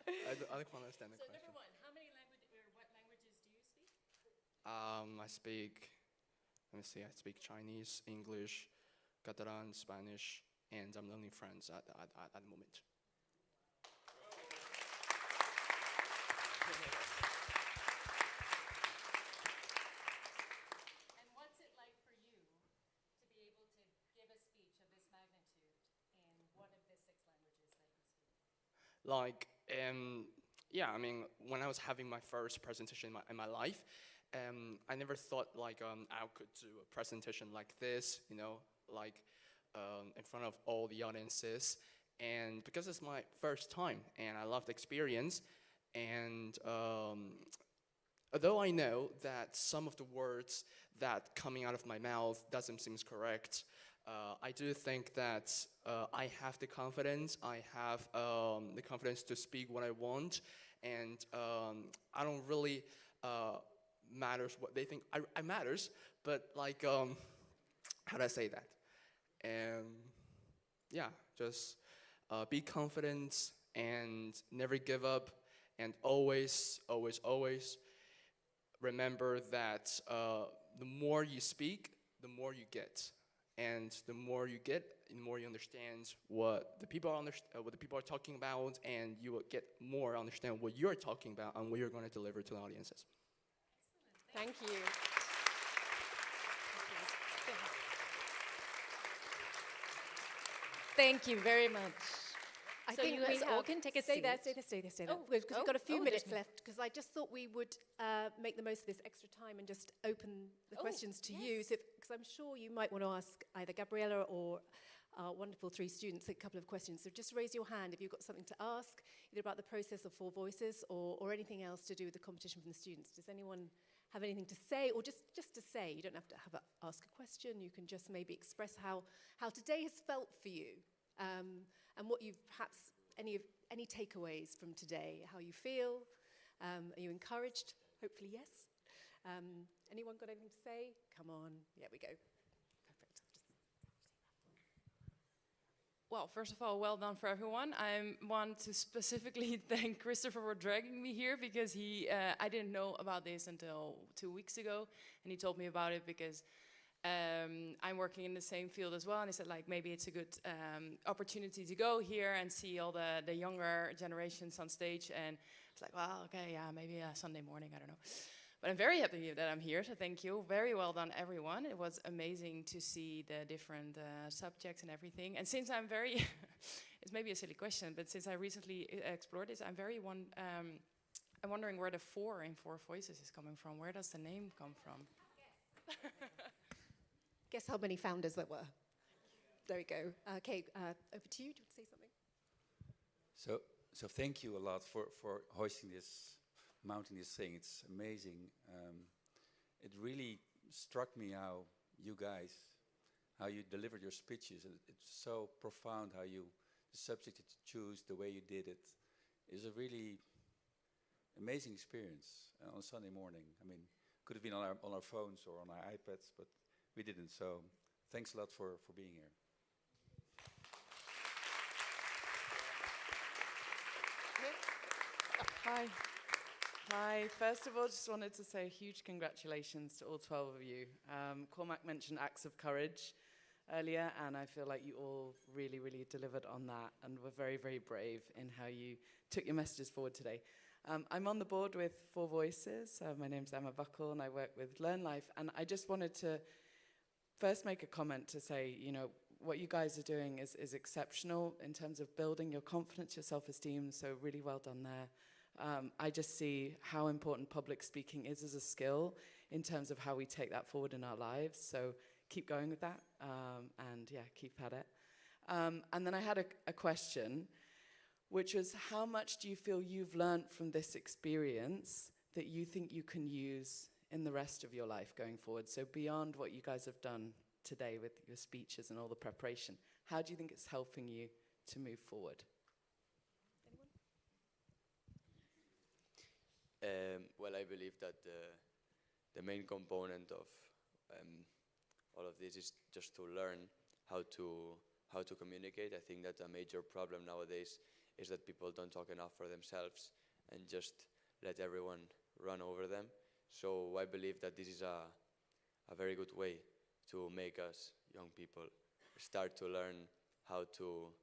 I don't understand the question. Number one, what languages do you speak? I speak, let me see, I speak Chinese, English, Catalan, Spanish, and I'm learning French at the moment. And what's it like for you Like, yeah, I mean, when I was having my first presentation in my life, I never thought like I could do a presentation like this, you know, like in front of all the audiences. And because it's my first time and I love the experience, and although I know that some of the words that coming out of my mouth doesn't seem correct, I do think that I have the confidence. I have the confidence to speak what I want, and I don't really matters what they think. I matters, but like how do I say that? Yeah, just be confident and never give up, and always, always, always remember that the more you speak, the more you get. And the more you get, the more you understand what the people are talking about, and you will get more understand what you're talking about and what you're going to deliver to the audiences. Thank you. Thank you very much. I So think you we guys all have, can take a stay seat. there, stay there. Oh, Because we've got a few minutes there's- left, because I just thought we would make the most of this extra time and just open the questions to you. So, because I'm sure you might want to ask either Gabriella or our wonderful 3 students a couple of questions. So just raise your hand if you've got something to ask, either about the process of 4 Voices or anything else to do with the competition from the students. Does anyone have anything to say, or just to say? You don't have to ask a question. You can just maybe express how today has felt for you, and what you've perhaps any takeaways from today, how you feel. Are you encouraged? Hopefully, yes. Anyone got anything to say? Come on. Yeah, we go. Perfect. Well, first of all, well done for everyone. I want to specifically thank Christopher for dragging me here, because I didn't know about this until 2 weeks ago, and he told me about it because I'm working in the same field as well, and he said like maybe it's a good opportunity to go here and see all the younger generations on stage, and it's like, well, okay, yeah, maybe a Sunday morning, I don't know. But I'm very happy that I'm here, so thank you. Very well done, everyone. It was amazing to see the different subjects and everything. And since I'm very, it's maybe a silly question, but since I recently explored this, I'm wondering where the 4 in 4 Voices is coming from. Where does the name come from? Guess how many founders there were. There we go. Okay, over to you. Do you want to say something? So thank you a lot for hoisting this, mounting this thing. It's amazing. It really struck me how you guys, how you delivered your speeches. It's so profound how the subject that you choose, the way you did it, is a really amazing experience on a Sunday morning. I mean, could have been on our phones or on our iPads, but we didn't. So thanks a lot for being here. Hi. Hi. First of all, just wanted to say huge congratulations to all 12 of you. Cormac mentioned acts of courage earlier, and I feel like you all really, really delivered on that and were very, very brave in how you took your messages forward today. I'm on the board with 4 Voices. My name's Emma Buckle, and I work with Learn Life. And I just wanted to first make a comment to say, you know, what you guys are doing is exceptional in terms of building your confidence, your self-esteem, so really well done there. I just see how important public speaking is as a skill in terms of how we take that forward in our lives. So keep going with that, and yeah, keep at it. And then I had a question, which was, how much do you feel you've learned from this experience that you think you can use in the rest of your life going forward? So beyond what you guys have done today with your speeches and all the preparation, how do you think it's helping you to move forward? Well, I believe that the main component of all of this is just to learn how to communicate. I think that a major problem nowadays is that people don't talk enough for themselves and just let everyone run over them. So I believe that this is a very good way to make us young people start to learn how to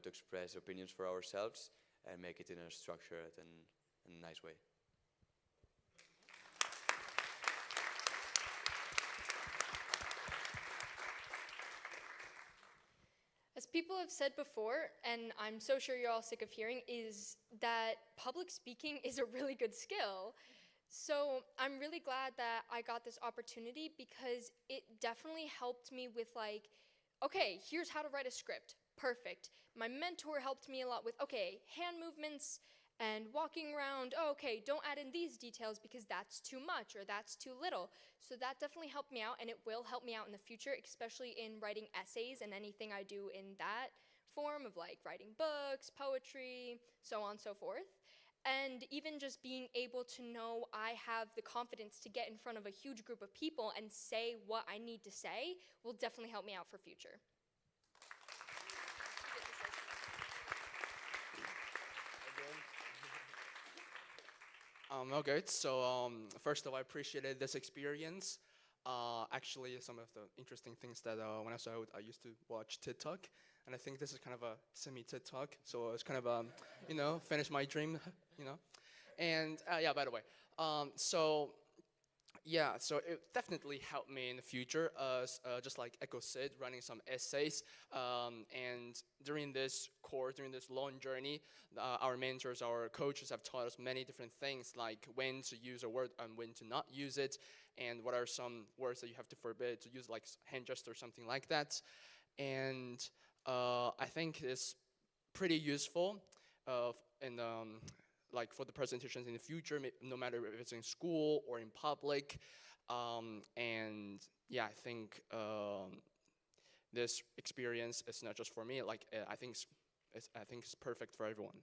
express opinions for ourselves and make it in a structured and nice way. As people have said before, and I'm so sure you're all sick of hearing, is that public speaking is a really good skill. So I'm really glad that I got this opportunity because it definitely helped me with like, okay, here's how to write a script. Perfect. My mentor helped me a lot with, okay, hand movements and walking around. Oh, okay, don't add in these details because that's too much or that's too little. So that definitely helped me out, and it will help me out in the future, especially in writing essays and anything I do in that form of like writing books, poetry, so on and so forth. And even just being able to know I have the confidence to get in front of a huge group of people and say what I need to say will definitely help me out for future. Okay, so first of all, I appreciated this experience. Actually, some of the interesting things that when I was out, I used to watch TikTok, and I think this is kind of a semi-TikTok, so it's kind of, finish my dream, And yeah, by the way, so it definitely helped me in the future, just like Echo said, running some essays. And during this course, during this long journey, our mentors, our coaches have taught us many different things, like when to use a word and when to not use it, and what are some words that you have to forbid to use, like hand gesture or something like that. And I think it's pretty useful in like for the presentations in the future, no matter if it's in school or in public. And yeah, I think this experience is not just for me. Like I think it's perfect for everyone.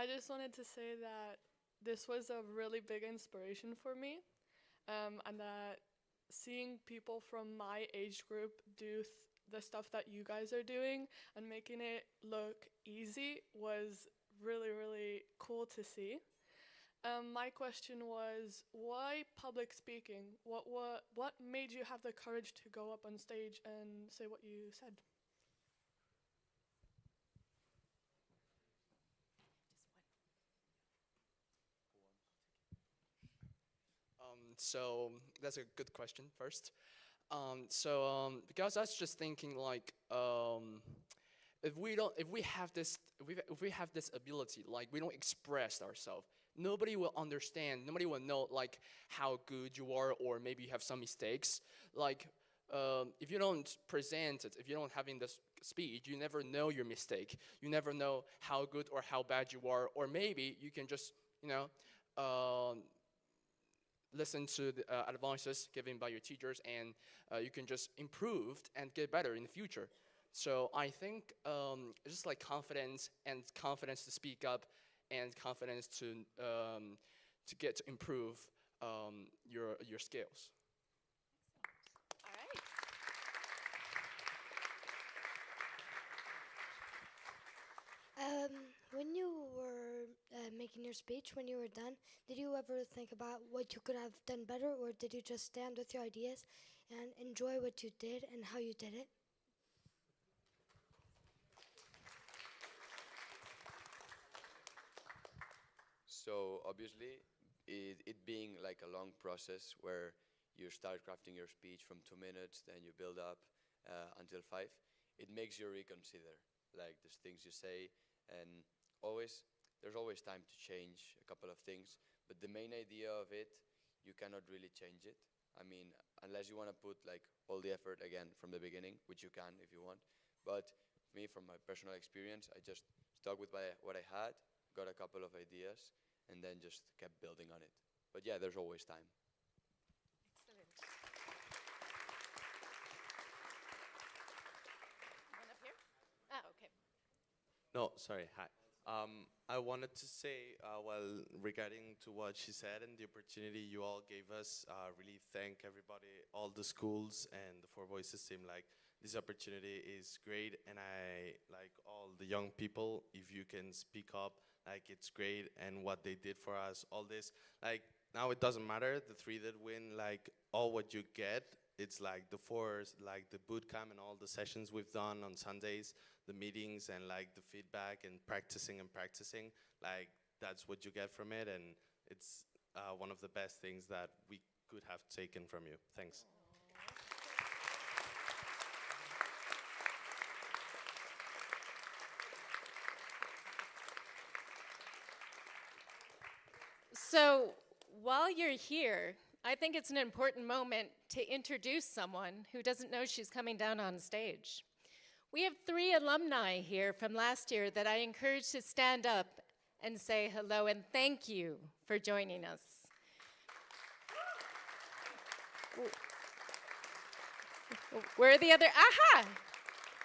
I just wanted to say that this was a really big inspiration for me. And that seeing people from my age group do the stuff that you guys are doing and making it look easy was really, really cool to see. My question was, why public speaking? What made you have the courage to go up on stage and say what you said? So that's a good question first. Because I was just thinking like, if we have this ability, like we don't express ourselves, nobody will understand, nobody will know like how good you are, or maybe you have some mistakes. Like, if you don't present it, if you don't have in this speech, you never know your mistake. You never know how good or how bad you are, or maybe you can just, listen to the advices given by your teachers, and you can just improve and get better in the future. So I think just like confidence to speak up, and confidence to get to improve your skills. When you were making your speech, when you were done, did you ever think about what you could have done better, or did you just stand with your ideas and enjoy what you did and how you did it? So obviously, it being like a long process where you start crafting your speech from 2 minutes, then you build up until 5, it makes you reconsider like the things you say, and there's always time to change a couple of things, but the main idea of it, you cannot really change it. I mean, unless you want to put like all the effort again from the beginning, which you can if you want. But me, from my personal experience, I just stuck with what I had, got a couple of ideas, and then just kept building on it. But yeah, there's always time. Excellent. One up here? Okay. No, sorry, hi. I wanted to say, regarding to what she said and the opportunity you all gave us, really thank everybody, all the schools and the Four Voices team. Like, this opportunity is great, and I like all the young people. If you can speak up, like, it's great, and what they did for us, all this, like, now it doesn't matter, the 3 that win, like, all what you get, it's like the 4s, like the bootcamp and all the sessions we've done on Sundays, the meetings and like the feedback and practicing, like that's what you get from it, and it's one of the best things that we could have taken from you. Thanks. So while you're here, I think it's an important moment to introduce someone who doesn't know she's coming down on stage. We have 3 alumni here from last year that I encourage to stand up and say hello and thank you for joining us. Where are the other? Aha!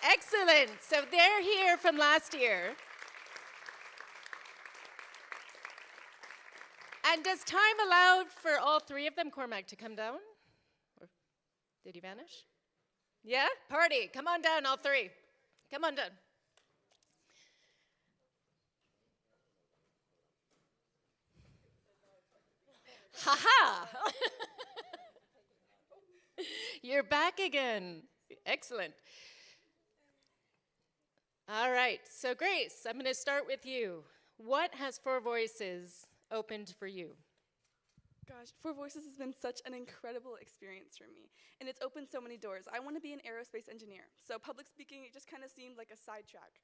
Excellent. So they're here from last year. And does time allow for all 3 of them, Cormac, to come down? Or did he vanish? Yeah? Party. Come on down, all 3. Come on down. Ha-ha! You're back again. Excellent. All right. So Grace, I'm going to start with you. What has Four Voices opened for you? Gosh, Four Voices has been such an incredible experience for me, and it's opened so many doors. I want to be an aerospace engineer, so public speaking, it just kind of seemed like a sidetrack.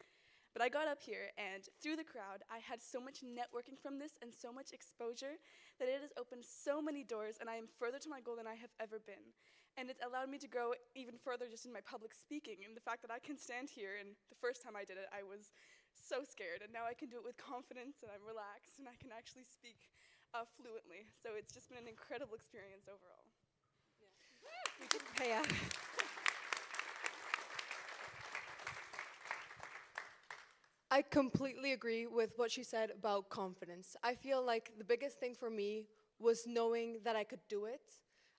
But I got up here, and through the crowd, I had so much networking from this and so much exposure that it has opened so many doors, and I am further to my goal than I have ever been. And it's allowed me to grow even further just in my public speaking, and the fact that I can stand here, and the first time I did it, I was so scared, and now I can do it with confidence, and I'm relaxed, and I can actually speak fluently. So it's just been an incredible experience overall. We didn't pay her. I completely agree with what she said about confidence. I feel like the biggest thing for me was knowing that I could do it,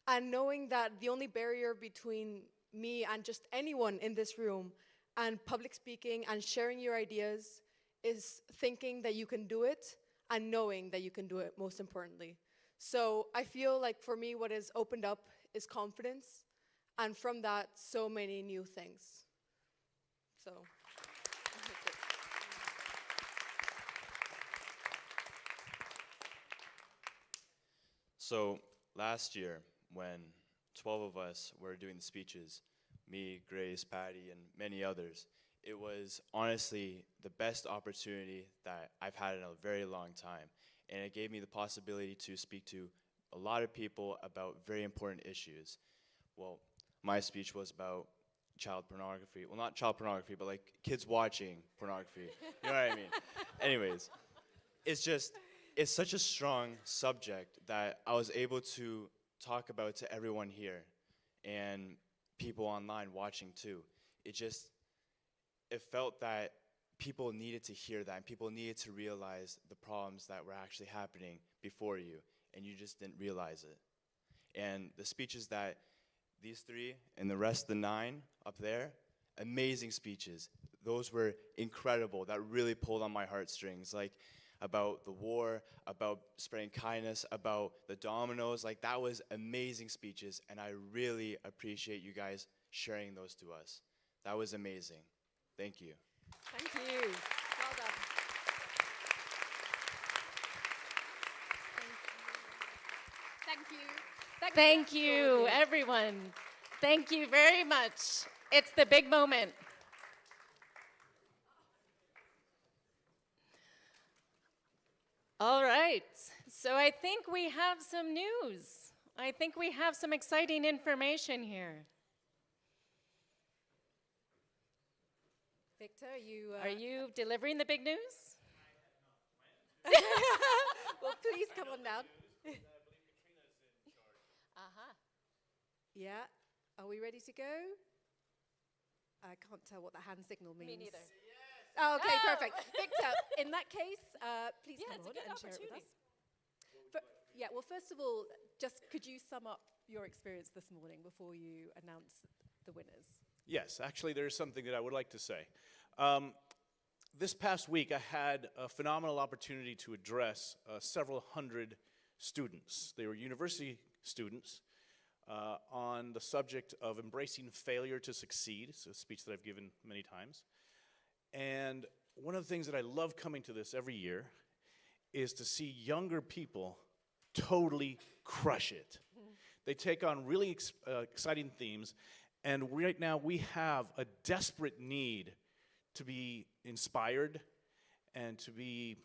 and knowing that the only barrier between me and just anyone in this room and public speaking and sharing your ideas is thinking that you can do it and knowing that you can do it, most importantly. So I feel like for me, what has opened up is confidence, and from that, so many new things. So. So last year, when 12 of us were doing the speeches, me, Grace, Patty, and many others, it was honestly the best opportunity that I've had in a very long time. And it gave me the possibility to speak to a lot of people about very important issues. Well, my speech was about child pornography. Well, not child pornography, but like kids watching pornography. You know what I mean? Anyways, it's such a strong subject that I was able to talk about to everyone here and people online watching too. It felt that people needed to hear that, and people needed to realize the problems that were actually happening before you, and you just didn't realize it. And the speeches that these 3 and the rest of the 9 up there, amazing speeches. Those were incredible. That really pulled on my heartstrings, like about the war, about spreading kindness, about the dominoes. Like, that was amazing speeches, and I really appreciate you guys sharing those to us. That was amazing. Thank you. Thank you. Well done. Thank you. Thank you, everyone. Thank you very much. It's the big moment. All right, so I think we have some news. I think we have some exciting information here. Victor, Are you delivering the big news? Well, please come on down. Uh-huh. Yeah. Are we ready to go? I can't tell what the hand signal means. Me neither. Oh, okay, Oh. perfect. Victor, in that case, please Yeah, come it's a on good and share it with opportunity. us. Yeah, well, first of all, just could you sum up your experience this morning before you announce the winners? Yes, actually, there's something that I would like to say. This past week, I had a phenomenal opportunity to address several hundred students. They were university students on the subject of embracing failure to succeed. It's a speech that I've given many times. And one of the things that I love coming to this every year is to see younger people totally crush it. They take on really exciting themes, and right now we have a desperate need to be inspired and to be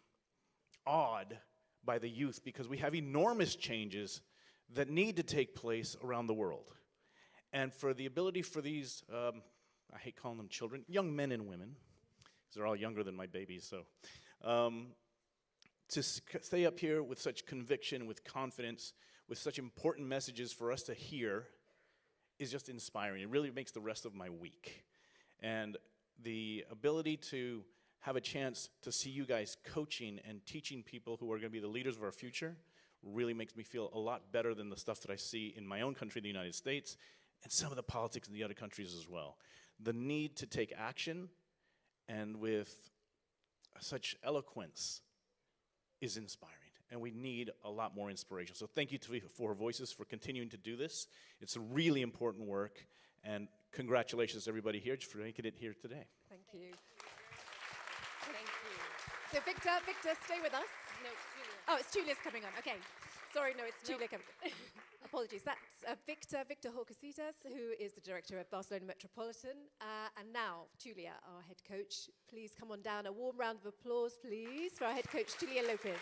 awed by the youth, because we have enormous changes that need to take place around the world. And for the ability for these, I hate calling them children, young men and women, because they're all younger than my babies, so, to stay up here with such conviction, with confidence, with such important messages for us to hear is just inspiring. It really makes the rest of my week. And the ability to have a chance to see you guys coaching and teaching people who are going to be the leaders of our future really makes me feel a lot better than the stuff that I see in my own country, the United States, and some of the politics in the other countries as well. The need to take action, and with such eloquence, is inspiring. And we need a lot more inspiration. So thank you to Four Voices for continuing to do this. It's a really important work, and congratulations to everybody here for making it here today. Thank you. Thank you. So Victor, stay with us. No, Julia. Oh, it's Julia's coming on. Okay. Sorry, no, it's Julia coming. Apologies. That's Victor Horcasitas, who is the director of Barcelona Metropolitan. And now, Julia, our head coach. Please come on down. A warm round of applause, please, for our head coach, Julia Lopez.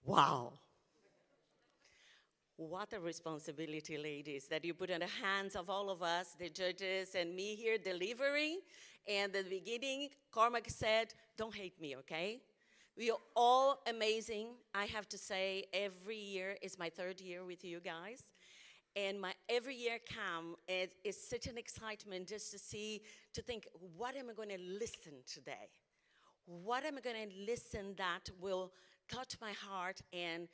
Wow. What a responsibility, ladies, that you put in the hands of all of us, the judges, and me here delivering. And at the beginning, Cormac said, don't hate me, okay? We are all amazing. I have to say, every year is my third year with you guys. And every year come, it's such an excitement just to think, what am I going to listen today? What am I going to listen that will touch my heart and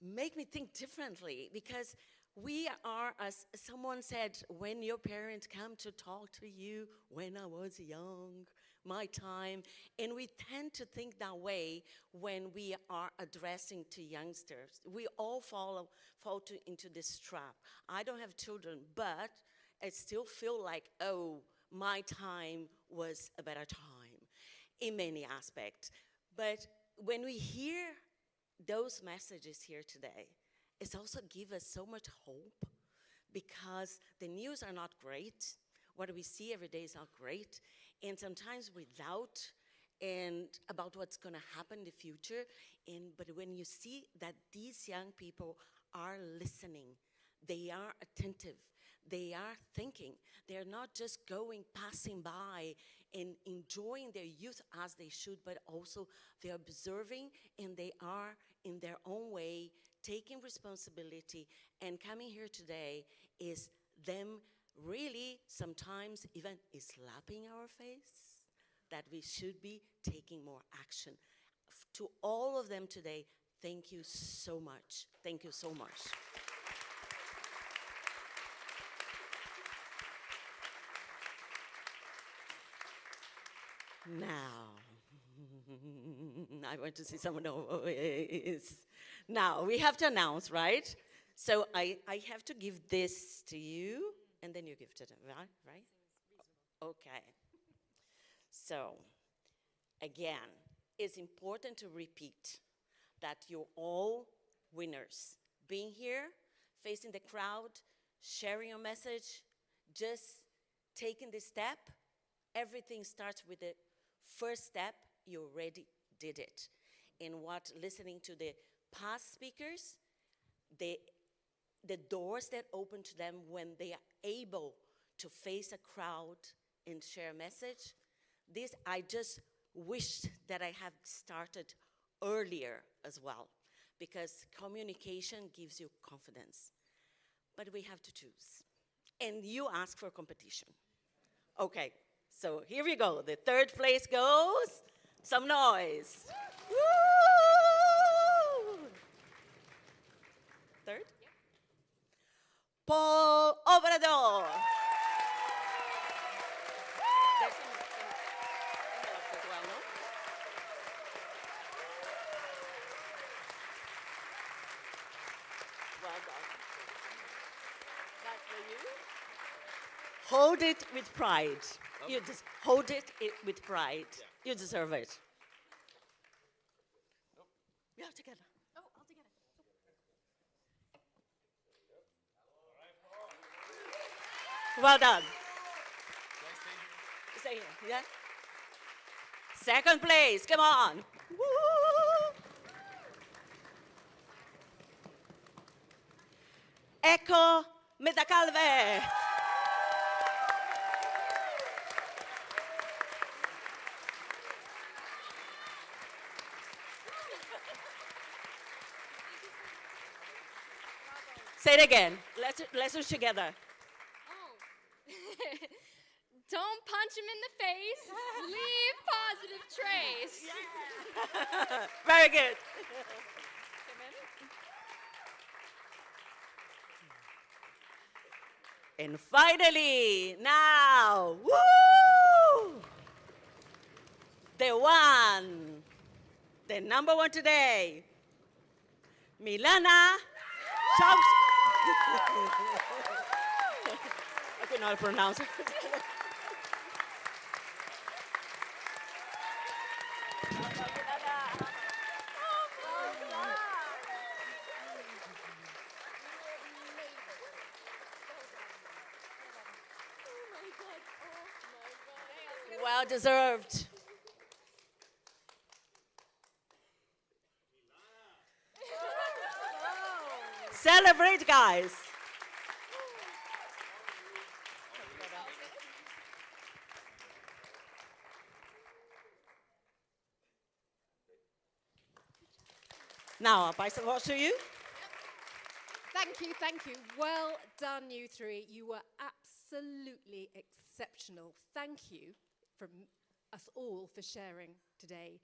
make me think differently? Because we are, as someone said, when your parents come to talk to you, when I was young, my time, and we tend to think that way when we are addressing to youngsters. We all fall into this trap. I don't have children, but I still feel like, oh, my time was a better time in many aspects. But when we hear those messages here today, it also gives us so much hope, because the news are not great. What we see every day is not great. And sometimes we doubt about what's going to happen in the future. But when you see that these young people are listening, they are attentive, they are thinking, they're not just passing by and enjoying their youth as they should, but also they're observing, and they are, in their own way, taking responsibility. And coming here today is them really sometimes even slapping our face that we should be taking more action. To all of them today, thank you so much. Thank you so much. Now, I want to see someone noise. Now, we have to announce, right? So I have to give this to you, and then you give to them, right? Okay. So, again, it's important to repeat that you're all winners. Being here, facing the crowd, sharing your message, just taking the step. Everything starts with the first step. You already did it. And listening to the past speakers, the doors that open to them when they are able to face a crowd and share a message, I just wished that I had started earlier as well, because communication gives you confidence. But we have to choose. And you ask for competition. Okay, so here we go. The third place goes, some noise. Woo! Third? Paul Obrador. There's some envelopes as well, no? That's for you. Hold it with pride. You just hold it with pride. You deserve it. Yeah, together. Oh, all together. Well done. Stay here, yeah? Second place, come on. Woo! Ecco Metacalve. Say it again. Let's do it together. Don't punch him in the face. Leave positive trace. Very good. And finally, now, woo! The one, the number one today, Milana Chomsky. I could not pronounce it. Well deserved. Celebrate, guys. Now, I'll pass the watch to you. Thank you, thank you. Well done, you three. You were absolutely exceptional. Thank you from us all for sharing today.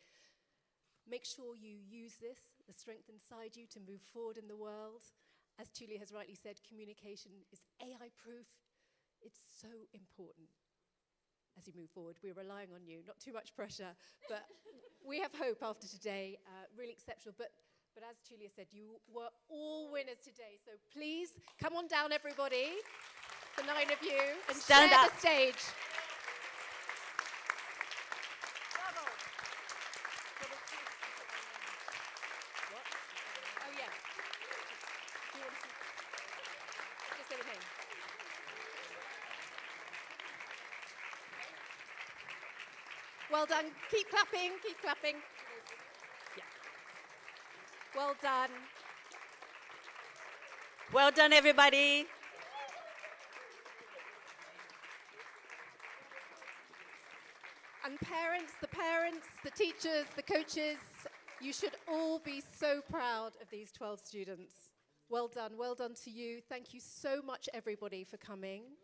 Make sure you use this, the strength inside you, to move forward in the world. As Julia has rightly said, communication is AI-proof. It's so important as you move forward. We're relying on you. Not too much pressure, but we have hope after today. Really exceptional. But as Julia said, you were all winners today. So please, come on down, everybody, the 9 of you, and Stand share up. the stage. Oh, yeah. Do you want to just say the name? Well done. Keep clapping, keep clapping. Yeah. Well done. Well done, everybody. And parents, the teachers, the coaches, you should all be so proud of these 12 students. Well done to you. Thank you so much, everybody, for coming.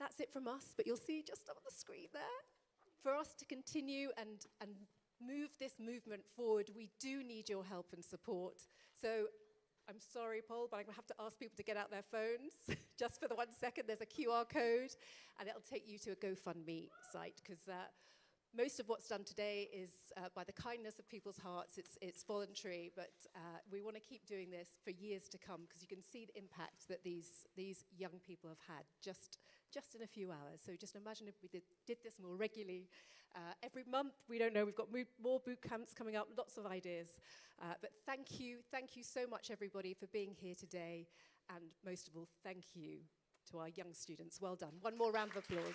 That's it from us, but you'll see just on the screen there. For us to continue and move this movement forward, we do need your help and support. So I'm sorry, Paul, but I'm going to have to ask people to get out their phones. Just for the 1 second, there's a QR code, and it'll take you to a GoFundMe site, because most of what's done today is by the kindness of people's hearts. It's voluntary, but we want to keep doing this for years to come, because you can see the impact that these young people have had just in a few hours. So just imagine if we did this more regularly. Every month, we don't know, we've got more boot camps coming up, lots of ideas. But thank you so much, everybody, for being here today. And most of all, thank you to our young students. Well done. One more round of applause.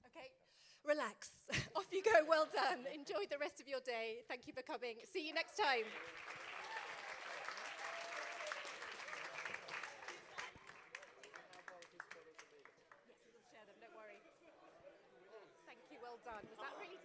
Okay, relax. Off you go. Well done. Enjoy the rest of your day. Thank you for coming. See you next time. Yes, we'll share them. Don't worry. Thank you. Well done. Was that really